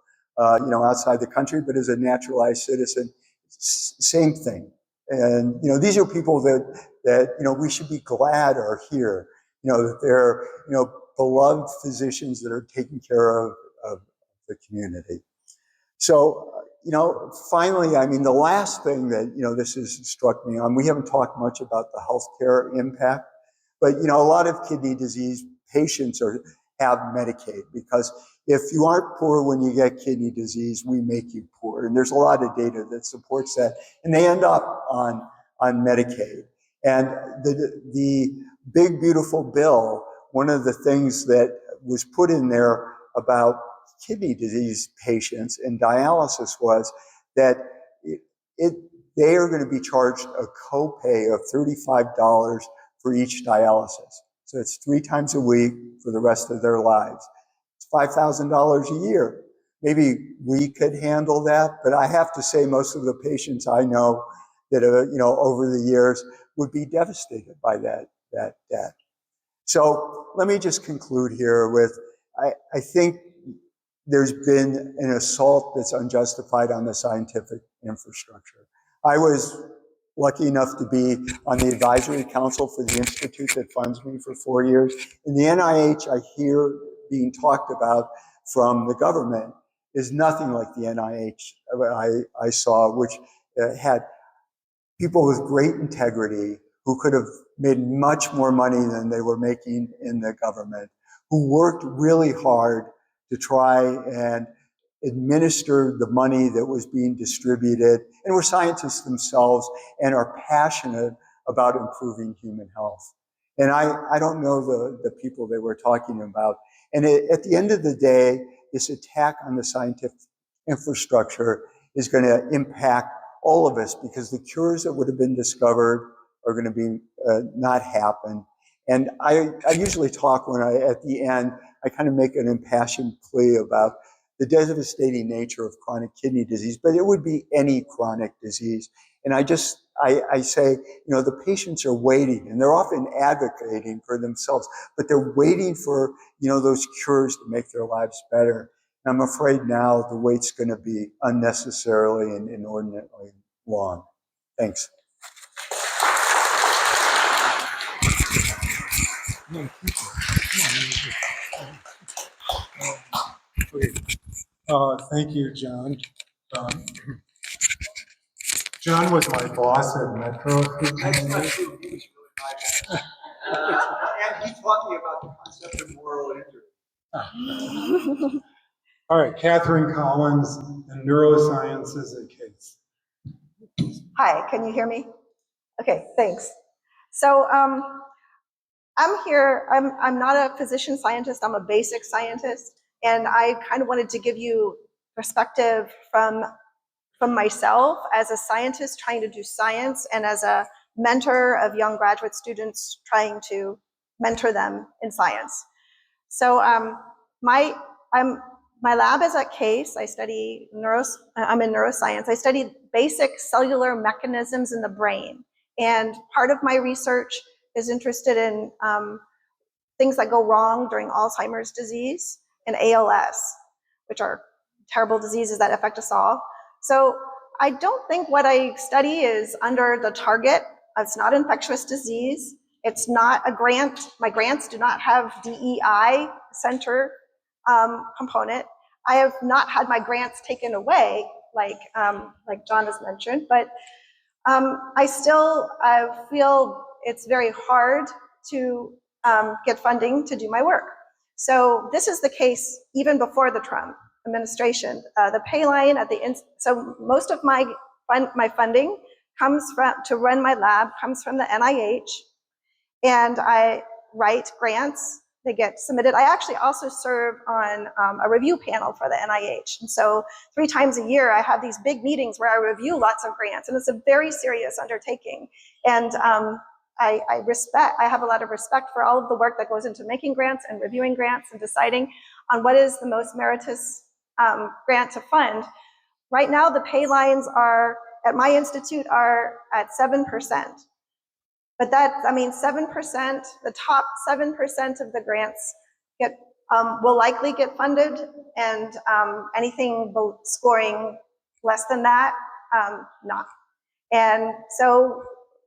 outside the country, but is a naturalized citizen. Same thing. And, these are people that we should be glad are here. That they're, beloved physicians that are taking care of the community. So, finally, the last thing that, this has struck me on, we haven't talked much about the healthcare impact. But, a lot of kidney disease patients have Medicaid because if you aren't poor when you get kidney disease, we make you poor. And there's a lot of data that supports that. And they end up on Medicaid. And the big, beautiful bill, one of the things that was put in there about kidney disease patients and dialysis was that they are going to be charged a copay of $35 for each dialysis. So it's 3 times a week for the rest of their lives. It's $5,000 a year. Maybe we could handle that, but I have to say most of the patients I know that are, over the years would be devastated by that debt. So let me just conclude here with, I think there's been an assault that's unjustified on the scientific infrastructure. I was lucky enough to be on the advisory council for the institute that funds me for 4 years. And the NIH I hear being talked about from the government is nothing like the NIH I saw, which had people with great integrity who could have made much more money than they were making in the government, who worked really hard to try and administer the money that was being distributed, and were scientists themselves and are passionate about improving human health. And I don't know the people they were talking about. And at the end of the day, this attack on the scientific infrastructure is going to impact all of us, because the cures that would have been discovered are going to be not happen. And I usually talk at the end, I kind of make an impassioned plea about the devastating nature of chronic kidney disease, but it would be any chronic disease. And I say, the patients are waiting, and they're often advocating for themselves, but they're waiting for, those cures to make their lives better. And I'm afraid now the wait's going to be unnecessarily and inordinately long. Thanks. Thank you, John. John was my boss at Metro. And he taught me about the concept of moral injury. All right, Catherine Collins, and neurosciences at Case. Hi, can you hear me? Okay, thanks. So I'm here, I'm not a physician scientist, I'm a basic scientist, and I kind of wanted to give you perspective from myself as a scientist trying to do science, and as a mentor of young graduate students trying to mentor them in science. So my lab is at Case. I study I'm in neuroscience. I study basic cellular mechanisms in the brain. And part of my research is interested in things that go wrong during Alzheimer's disease and ALS, which are terrible diseases that affect us all. So I don't think what I study is under the target. It's not infectious disease. It's not a grant. My grants do not have DEI center component. I have not had my grants taken away, like John has mentioned, but I still feel it's very hard to get funding to do my work. So this is the case even before the Trump administration. The pay line at the so most of my funding comes from to run my lab comes from the NIH, and I write grants. They get submitted. I actually also serve on a review panel for the NIH. And so 3 times a year, I have these big meetings where I review lots of grants, and it's a very serious undertaking. And I have a lot of respect for all of the work that goes into making grants and reviewing grants and deciding on what is the most meritorious grant to fund. Right now, the pay lines at my institute are at 7%. But 7%, the top 7% of the grants will likely get funded, and anything scoring less than that, not. And so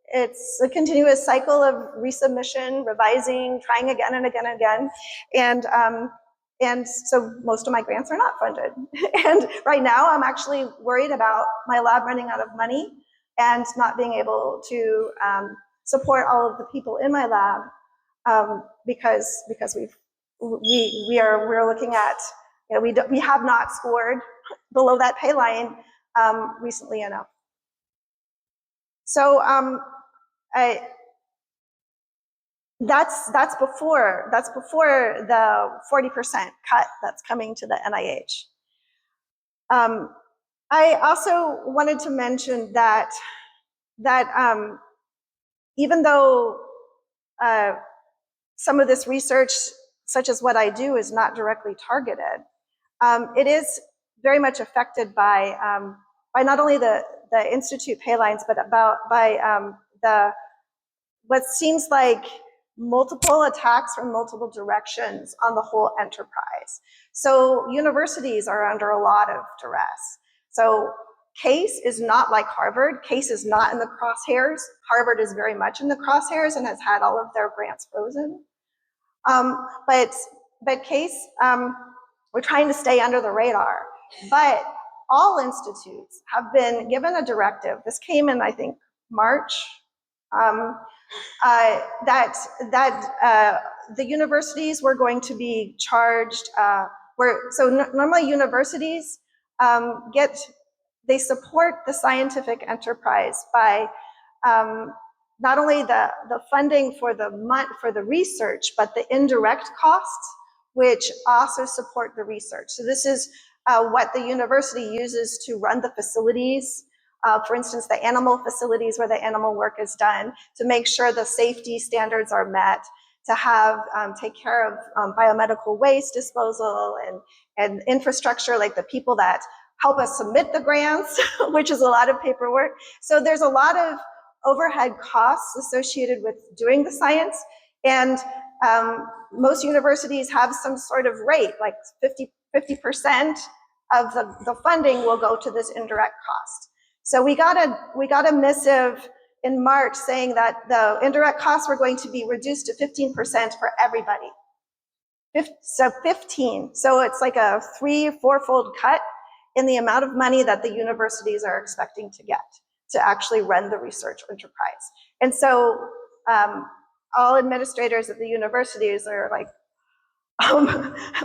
it's a continuous cycle of resubmission, revising, trying again and again and again. And so most of my grants are not funded. And right now I'm actually worried about my lab running out of money and not being able to support all of the people in my lab, because we're looking at, we have not scored below that pay line recently enough. So that's before the 40% cut that's coming to the NIH. I also wanted to mention that even though some of this research, such as what I do, is not directly targeted, it is very much affected by not only the Institute pay lines, but by the what seems like multiple attacks from multiple directions on the whole enterprise. So universities are under a lot of duress. So Case is not like Harvard. Case is not in the crosshairs. Harvard is very much in the crosshairs and has had all of their grants frozen. But Case, we're trying to stay under the radar. But all institutes have been given a directive. This came in, I think, March. That the universities were going to be charged. Normally universities they support the scientific enterprise by not only the funding for the research, but the indirect costs, which also support the research. So this is what the university uses to run the facilities. For instance, the animal facilities where the animal work is done, to make sure the safety standards are met, to have take care of biomedical waste disposal and infrastructure, like the people that help us submit the grants, which is a lot of paperwork. So there's a lot of overhead costs associated with doing the science, and most universities have some sort of rate, like 50% of the funding will go to this indirect cost. So we got a missive in March saying that the indirect costs were going to be reduced to 15% for everybody. So 15. So it's like a 3-4-fold cut in the amount of money that the universities are expecting to get to actually run the research enterprise. And so all administrators at the universities are like,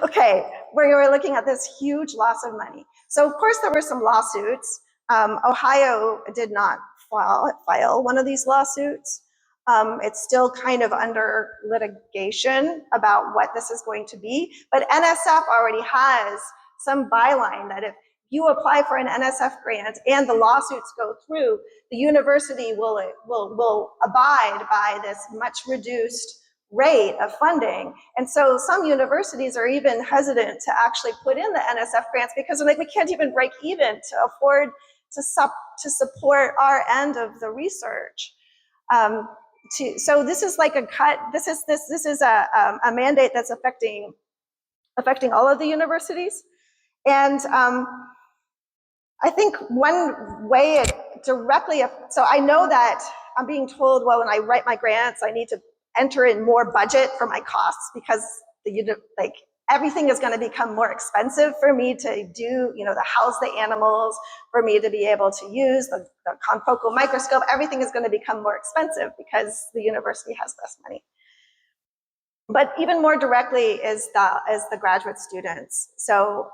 okay, we're looking at this huge loss of money. So of course there were some lawsuits. Ohio did not file one of these lawsuits. It's still kind of under litigation about what this is going to be, but NSF already has some byline that if you apply for an NSF grant and the lawsuits go through, the university will abide by this much reduced rate of funding. And so some universities are even hesitant to actually put in the NSF grants because they're like, we can't even break even to afford to support our end of the research. So this is like a cut. This is a mandate that's affecting all of the universities. And I think one way it directly, so I know that I'm being told, well, when I write my grants, I need to enter in more budget for my costs because everything is going to become more expensive for me to do, to house the animals, for me to be able to use the confocal microscope. Everything is going to become more expensive because the university has less money. But even more directly is the graduate students. So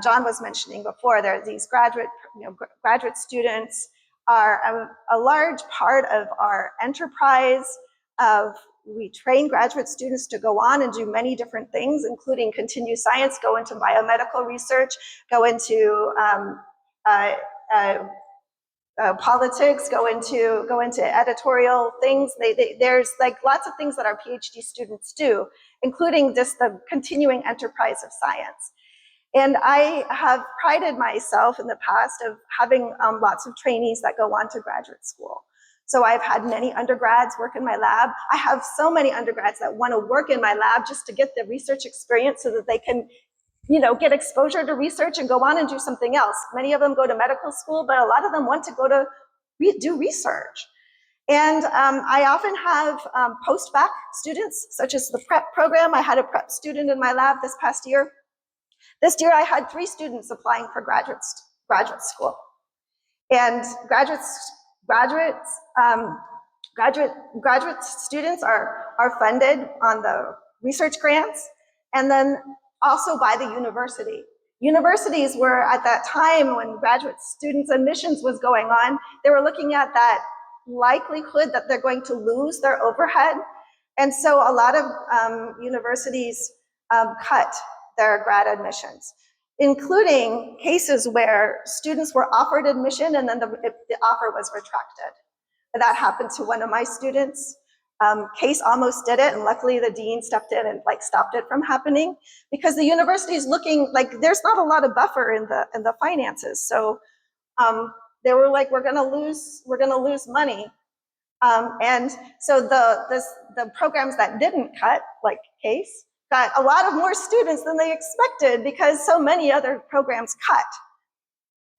John was mentioning before, there are these graduate students are a large part of our enterprise. We train graduate students to go on and do many different things, including continue science, go into biomedical research, go into politics, go into editorial things. There's like lots of things that our PhD students do, including just the continuing enterprise of science. And I have prided myself in the past of having lots of trainees that go on to graduate school. So I've had many undergrads work in my lab. I have so many undergrads that want to work in my lab just to get the research experience so that they can get exposure to research and go on and do something else. Many of them go to medical school, but a lot of them want to go to do research. And I often have post-bac students, such as the prep program. I had a prep student in my lab this past year. This year I had 3 students applying for graduate school. And graduate students are funded on the research grants, and then also by the university. Universities were, at that time when graduate students admissions was going on, they were looking at that likelihood that they're going to lose their overhead. And so a lot of universities cut their grad admissions. including cases where students were offered admission and then the offer was retracted. That happened to one of my students. Case almost did it, and luckily the dean stepped in and like stopped it from happening, because the university is looking like there's not a lot of buffer in the finances. So they were like, we're gonna lose money. And so the programs that didn't cut, like CASE, got a lot of more students than they expected because so many other programs cut.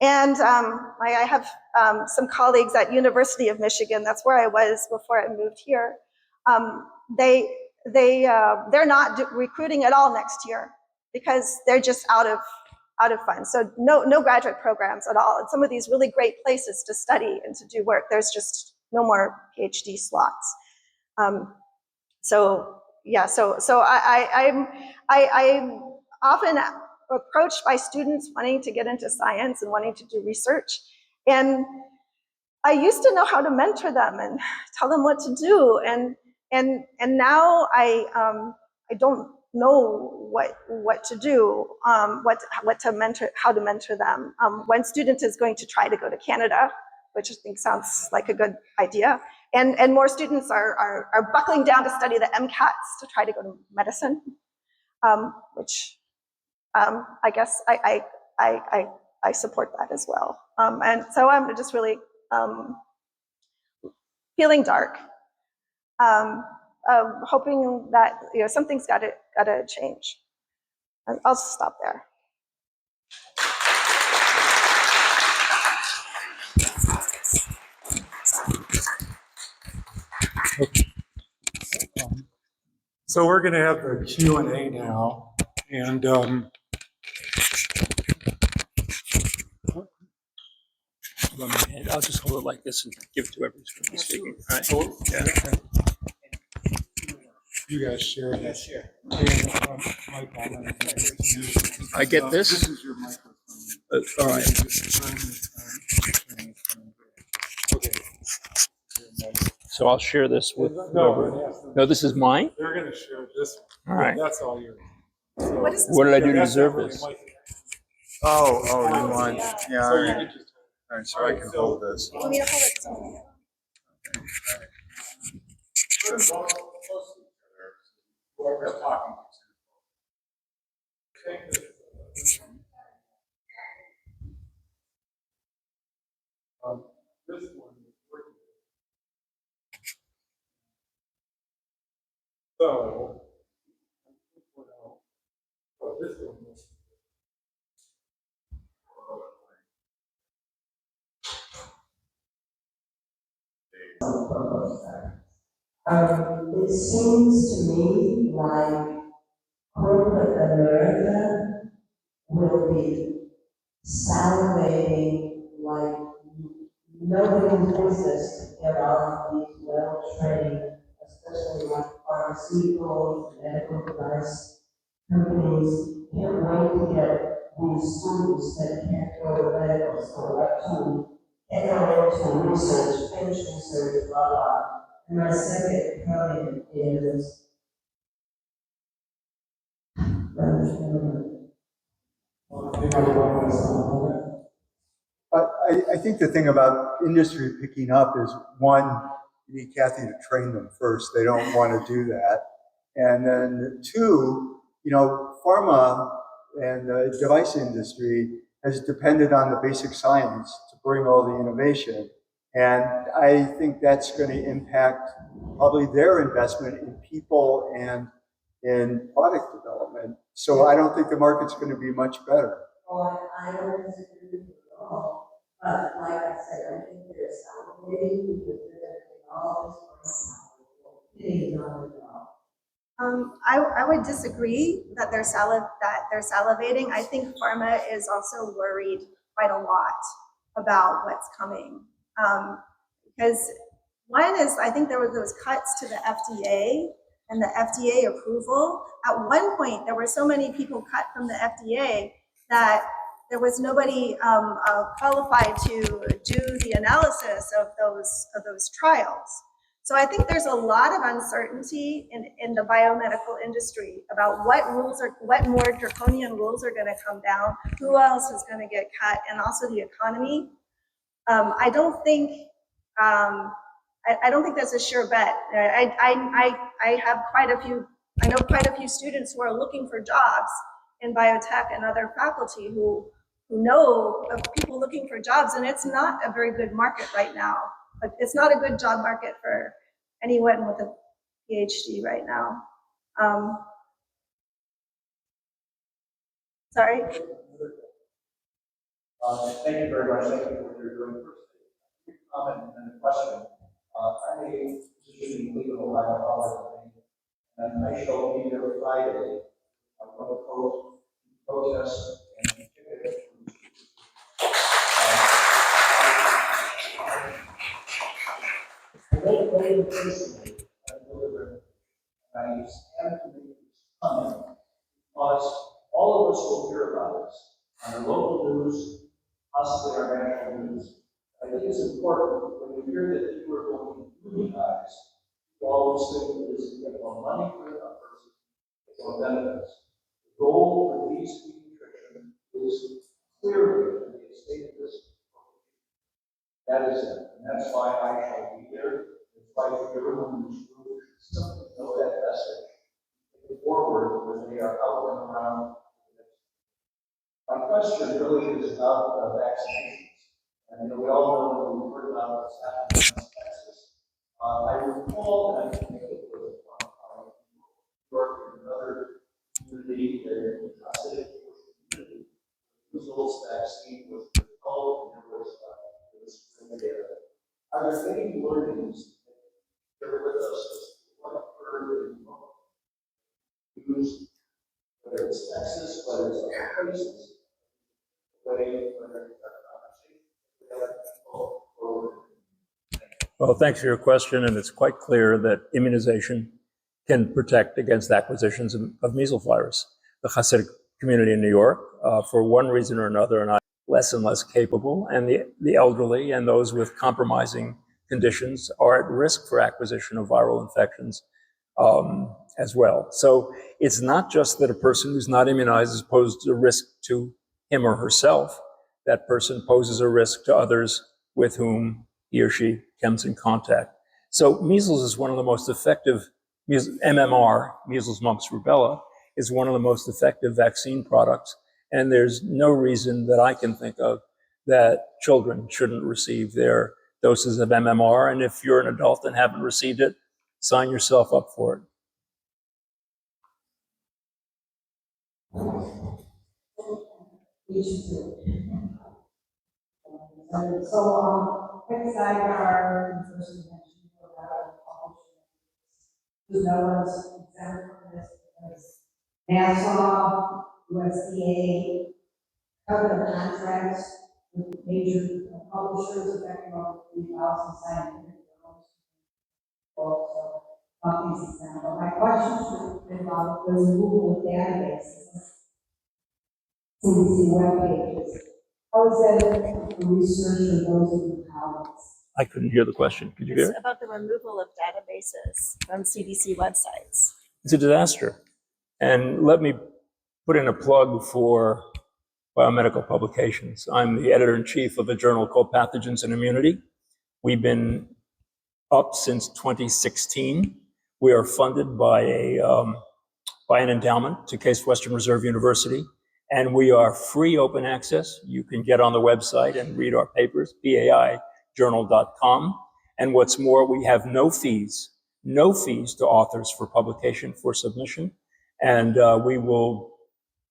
And I have some colleagues at University of Michigan. That's where I was before I moved here. They're not recruiting at all next year because they're just out of funds. So no graduate programs at all. And some of these really great places to study and to do work, there's just no more PhD slots. So I'm often approached by students wanting to get into science and wanting to do research. And I used to know how to mentor them and tell them what to do. And now I don't know what to do, what to mentor, how to mentor them. One student is going to try to go to Canada, which I think sounds like a good idea. And more students are buckling down to study the MCATs to try to go to medicine, which I guess I support that as well. And so I'm just really feeling dark, hoping that something's got to change. I'll stop there. So we're going to have the Q&A now, and I'll just hold it like this and give it to whoever's going to be speaking. All right. Yeah. you guys share that. Share. I get this. This is your microphone. All right. Okay. So I'll share this with No, whoever. No, this is mine? they're going to share this one. All right. That's all yours. So, What is this? What did I do to that's deserve not really this? mic- Oh, you want, yeah, So all you right, can just. all right, so I can hold this. You want me to hold it? Somewhere? Whoever's talking. This one is working. So, this one is. It seems to me like corporate America will be salivating like nobody's business to get all of these well-trained, especially like pharmaceuticals, medical device companies. Can't wait to get these students that can't go to medical school up to go into research, finish research, blah, blah. And my second comment is, But I think the thing about industry picking up is, one, you need Kathy to train them first. They don't want to do that. And then two, pharma and the device industry has depended on the basic science to bring all the innovation. And I think that's going to impact probably their investment in people and in product development. So I don't think the market's going to be much better. I don't disagree with you at all, but like I said, I think they're celebrating because they're getting all this money on the job. I would disagree that they're salivating. I think pharma is also worried quite a lot about what's coming. Because one is, I think there were those cuts to the FDA and the FDA approval. At one point, there were so many people cut from the FDA that there was nobody qualified to do the analysis of those trials. So I think there's a lot of uncertainty in the biomedical industry about what more draconian rules are gonna come down, who else is gonna get cut, and also the economy. I don't think, I don't think that's a sure bet. I have quite a few, I know quite a few students who are looking for jobs in biotech and other faculty who know of people looking for jobs, and it's not a very good market right now. But it's not a good job market for anyone with a PhD right now. Sorry. Thank you very much. Thank you for what you're doing. First, a comment and a question. I'm a physician in legal biology, and I shall be there Friday. I'm going to protest and ticket. I don't know you personally. I know that I stand to make this comment because all of us will hear about this on the local news, possibly our national news. I think it's important when you hear that people are going to unionize, you always think that this is get more money for a person, get more benefits. The goal for these pediatricians is clearly to be a state of this. That is it. And that's why I shall be here. It's why everyone in this room should simply know that message. Take it forward when they are out and around. My question really is about vaccinations. And we all know that we've heard about what's happening in Texas. I recall that I think it was New York and another community, a Hasidic community, whose little vaccine was called and there was data. Are there any learnings that are with us as to what occurred in use, whether it's Texas, whether it's other places, Well, thanks for your question, and it's quite clear that immunization can protect against acquisitions of measles virus. The Hasidic community in New York, for one reason or another, are less and less capable, and the elderly and those with compromising conditions are at risk for acquisition of viral infections as well. So it's not just that a person who's not immunized is posed a risk to him or herself. That person poses a risk to others with whom he or she comes in contact. So measles is one of the most effective, MMR, measles, mumps, rubella, is one of the most effective vaccine products. And there's no reason that I can think of that children shouldn't receive their doses of MMR. And if you're an adult and haven't received it, sign yourself up for it. Quick sidebar, first you mentioned about publishing. No one's exempt from this because NASA, USDA, cover contracts with major publishers affecting over 3,000 scientific journals. So nothing's exempt. But my question is about the removal of databases, CDC web pages. How is that a research of those in colleagues? I couldn't hear the question. Could you hear it? It's about the removal of databases from CDC websites. It's a disaster. And let me put in a plug for biomedical publications. I'm the editor-in-chief of a journal called Pathogens and Immunity. We've been up since 2016. We are funded by an endowment to Case Western Reserve University, and we are free open access. You can get on the website and read our papers, baijournal.com. And what's more, we have no fees to authors for publication, for submission. And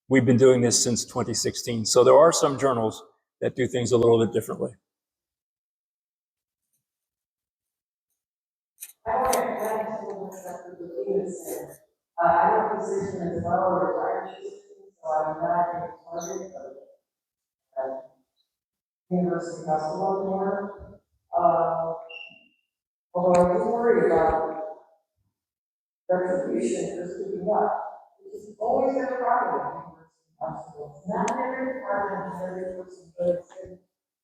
we've been doing this since 2016. So there are some journals that do things a little bit differently. I'm a physician as well, or retired physician, so I'm not a target of University Hospital anymore. Although I do worry about retribution for speaking up, which is always been a problem at University Hospitals. Not every department has every person, but it's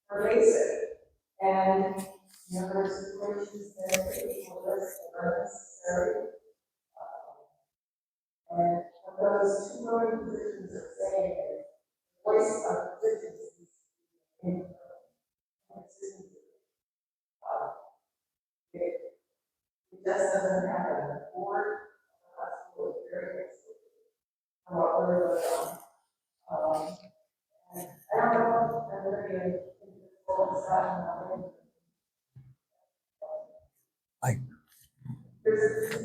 pervasive. And you know, there's situations that people I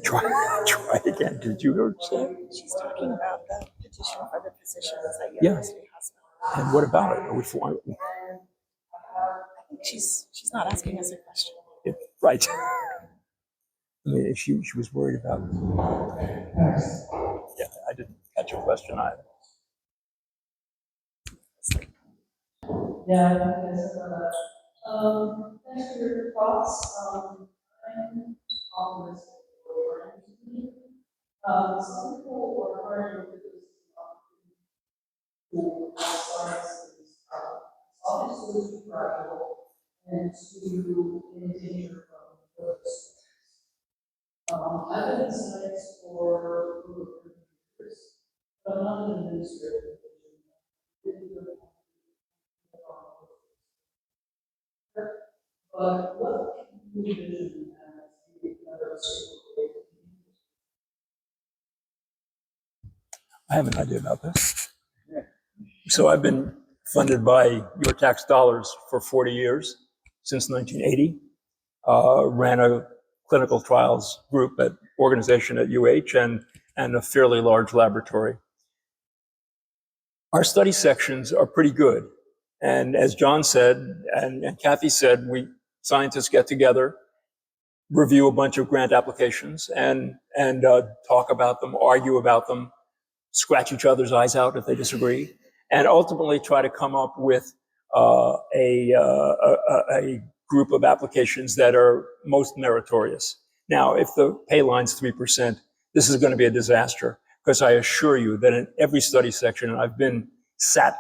try again. Did you hear that? She's talking about the petition for the physicians at Yeah. University Hospital. And what about it? Are we for it? I think she's not asking us a question. Yeah, right. I mean, she was worried about. Yeah, I didn't catch your question either. Yeah, I think that's about that. Thanks for your thoughts. I'm optimistic for NEO. Some people are arguing with this tool science is obviously too fragile and too endangered from those. I've been in science for over 30 years, but I'm not an administrator. But what can you envision as the other stable way to communicate? I have an idea about this. So I've been funded by your tax dollars for 40 years, since 1980. Ran a clinical trials group organization at UH and a fairly large laboratory. Our study sections are pretty good. And as John said, and Kathy said, we scientists get together, review a bunch of grant applications and talk about them, argue about them, scratch each other's eyes out if they disagree, and ultimately try to come up with a group of applications that are most meritorious. Now, if the pay line's 3%, this is going to be a disaster, because I assure you that in every study section, and I have sat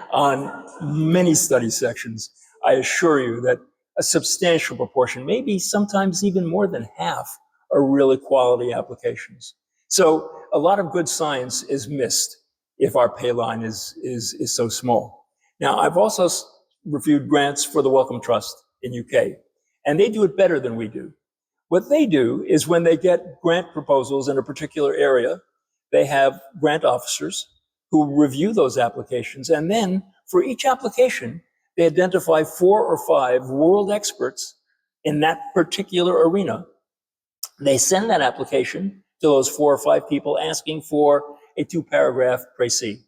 on many study sections. I assure you that a substantial proportion, maybe sometimes even more than half, are really quality applications. So a lot of good science is missed if our pay line is so small. Now, I've also reviewed grants for the Wellcome Trust in UK, and they do it better than we do. What they do is when they get grant proposals in a particular area, they have grant officers who review those applications, and then for each application, they identify 4 or 5 world experts in that particular arena. They send that application to those 4 or 5 people asking for a 2-paragraph précis.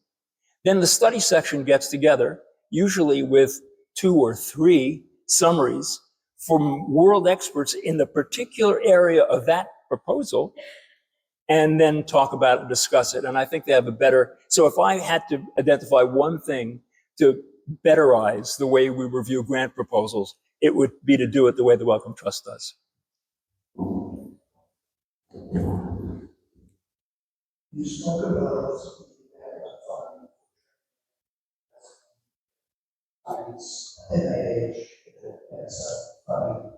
Then the study section gets together, usually with 2 or 3 summaries from world experts in the particular area of that proposal, and then talk about it and discuss it. And I think they have a better, so if I had to identify one thing to betterize the way we review grant proposals, it would be to do it the way the Wellcome Trust does. You spoke about science, NIH, and stuff.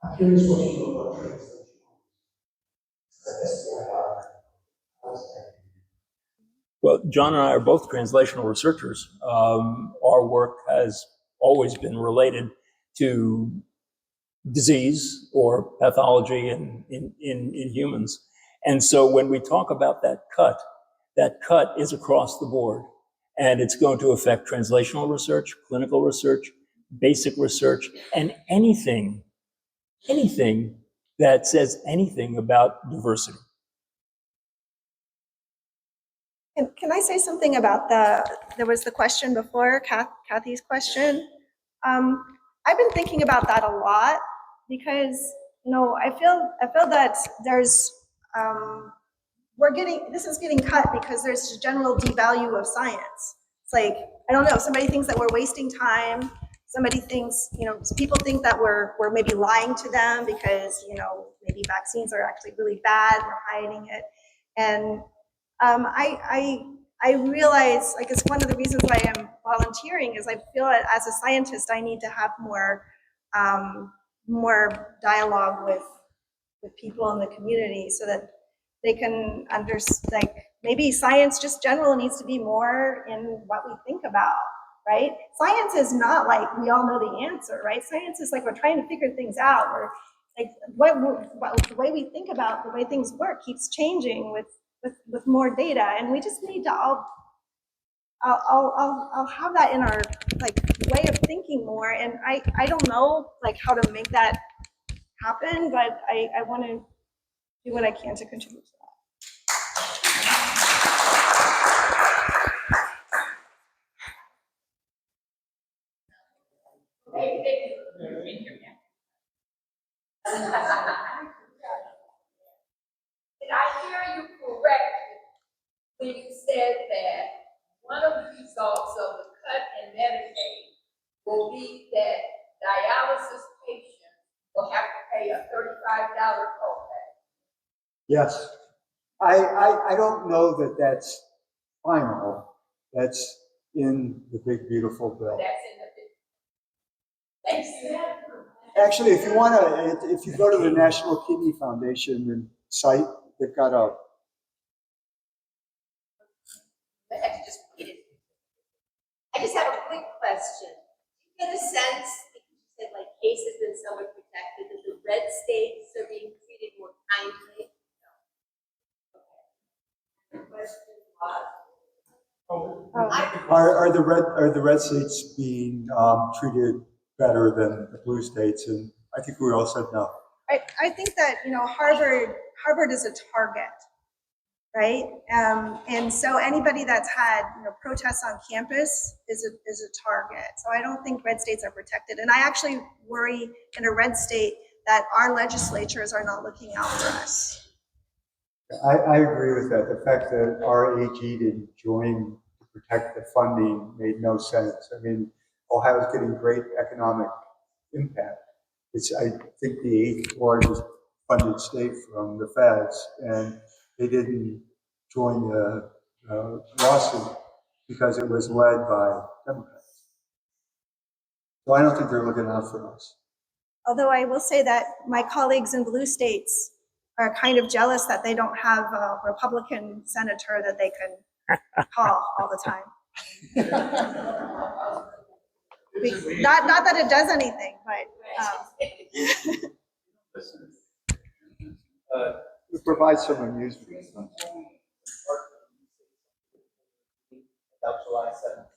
I'm curious what you know about translation. Well, John and I are both translational researchers. Our work has always been related to disease or pathology in humans. And so when we talk about that cut is across the board. And it's going to affect translational research, clinical research, basic research, and anything that says anything about diversity. Can I say something about there was the question before, Kathy's question? I've been thinking about that a lot because, I feel that there's, this is getting cut because there's a general devalue of science. It's like, I don't know, somebody thinks that we're wasting time. Somebody thinks, people think that we're maybe lying to them because, maybe vaccines are actually really bad, we're hiding it. And I realize, like, it's one of the reasons why I'm volunteering is I feel that as a scientist, I need to have more dialogue with people in the community so that they can understand, like, maybe science just general needs to be more in what we think about, right? Science is not like we all know the answer, right? Science is like we're trying to figure things out. We're like, the way we think about the way things work keeps changing with more data, and we just need to all I'll have that in our like way of thinking more. And I don't know like how to make that happen, but I want to do what I can to contribute to that. Did I hear you correctly when you said that one of the results of the cut in Medicaid will be that dialysis patients will have to pay a $35 copay? Yes. I don't know that that's final. That's in the big, beautiful bill. That's in the bill. Thanks. Actually, if you want to, if you go to the National Kidney Foundation site, they've got a, I just have a quick question. Do you get a sense, because you said like case has been somewhat protected, that the red states are being treated more kindly? No. Okay. The question was, are the red states being treated better than the blue states? And I think we all said no. I think that, Harvard is a target, right? And so anybody that's had, protests on campus is a target. So I don't think red states are protected. And I actually worry in a red state that our legislatures are not looking out for us. I agree with that. The fact that our AG didn't join to protect the funding made no sense. I mean, Ohio's getting great economic impact. It's, I think, the 8th largest funded state from the feds, and they didn't join the lawsuit because it was led by Democrats. So I don't think they're looking out for us. Although I will say that my colleagues in blue states are kind of jealous that they don't have a Republican senator that they can call all the time. Not that it does anything, but It provides some amusement. About July 7th.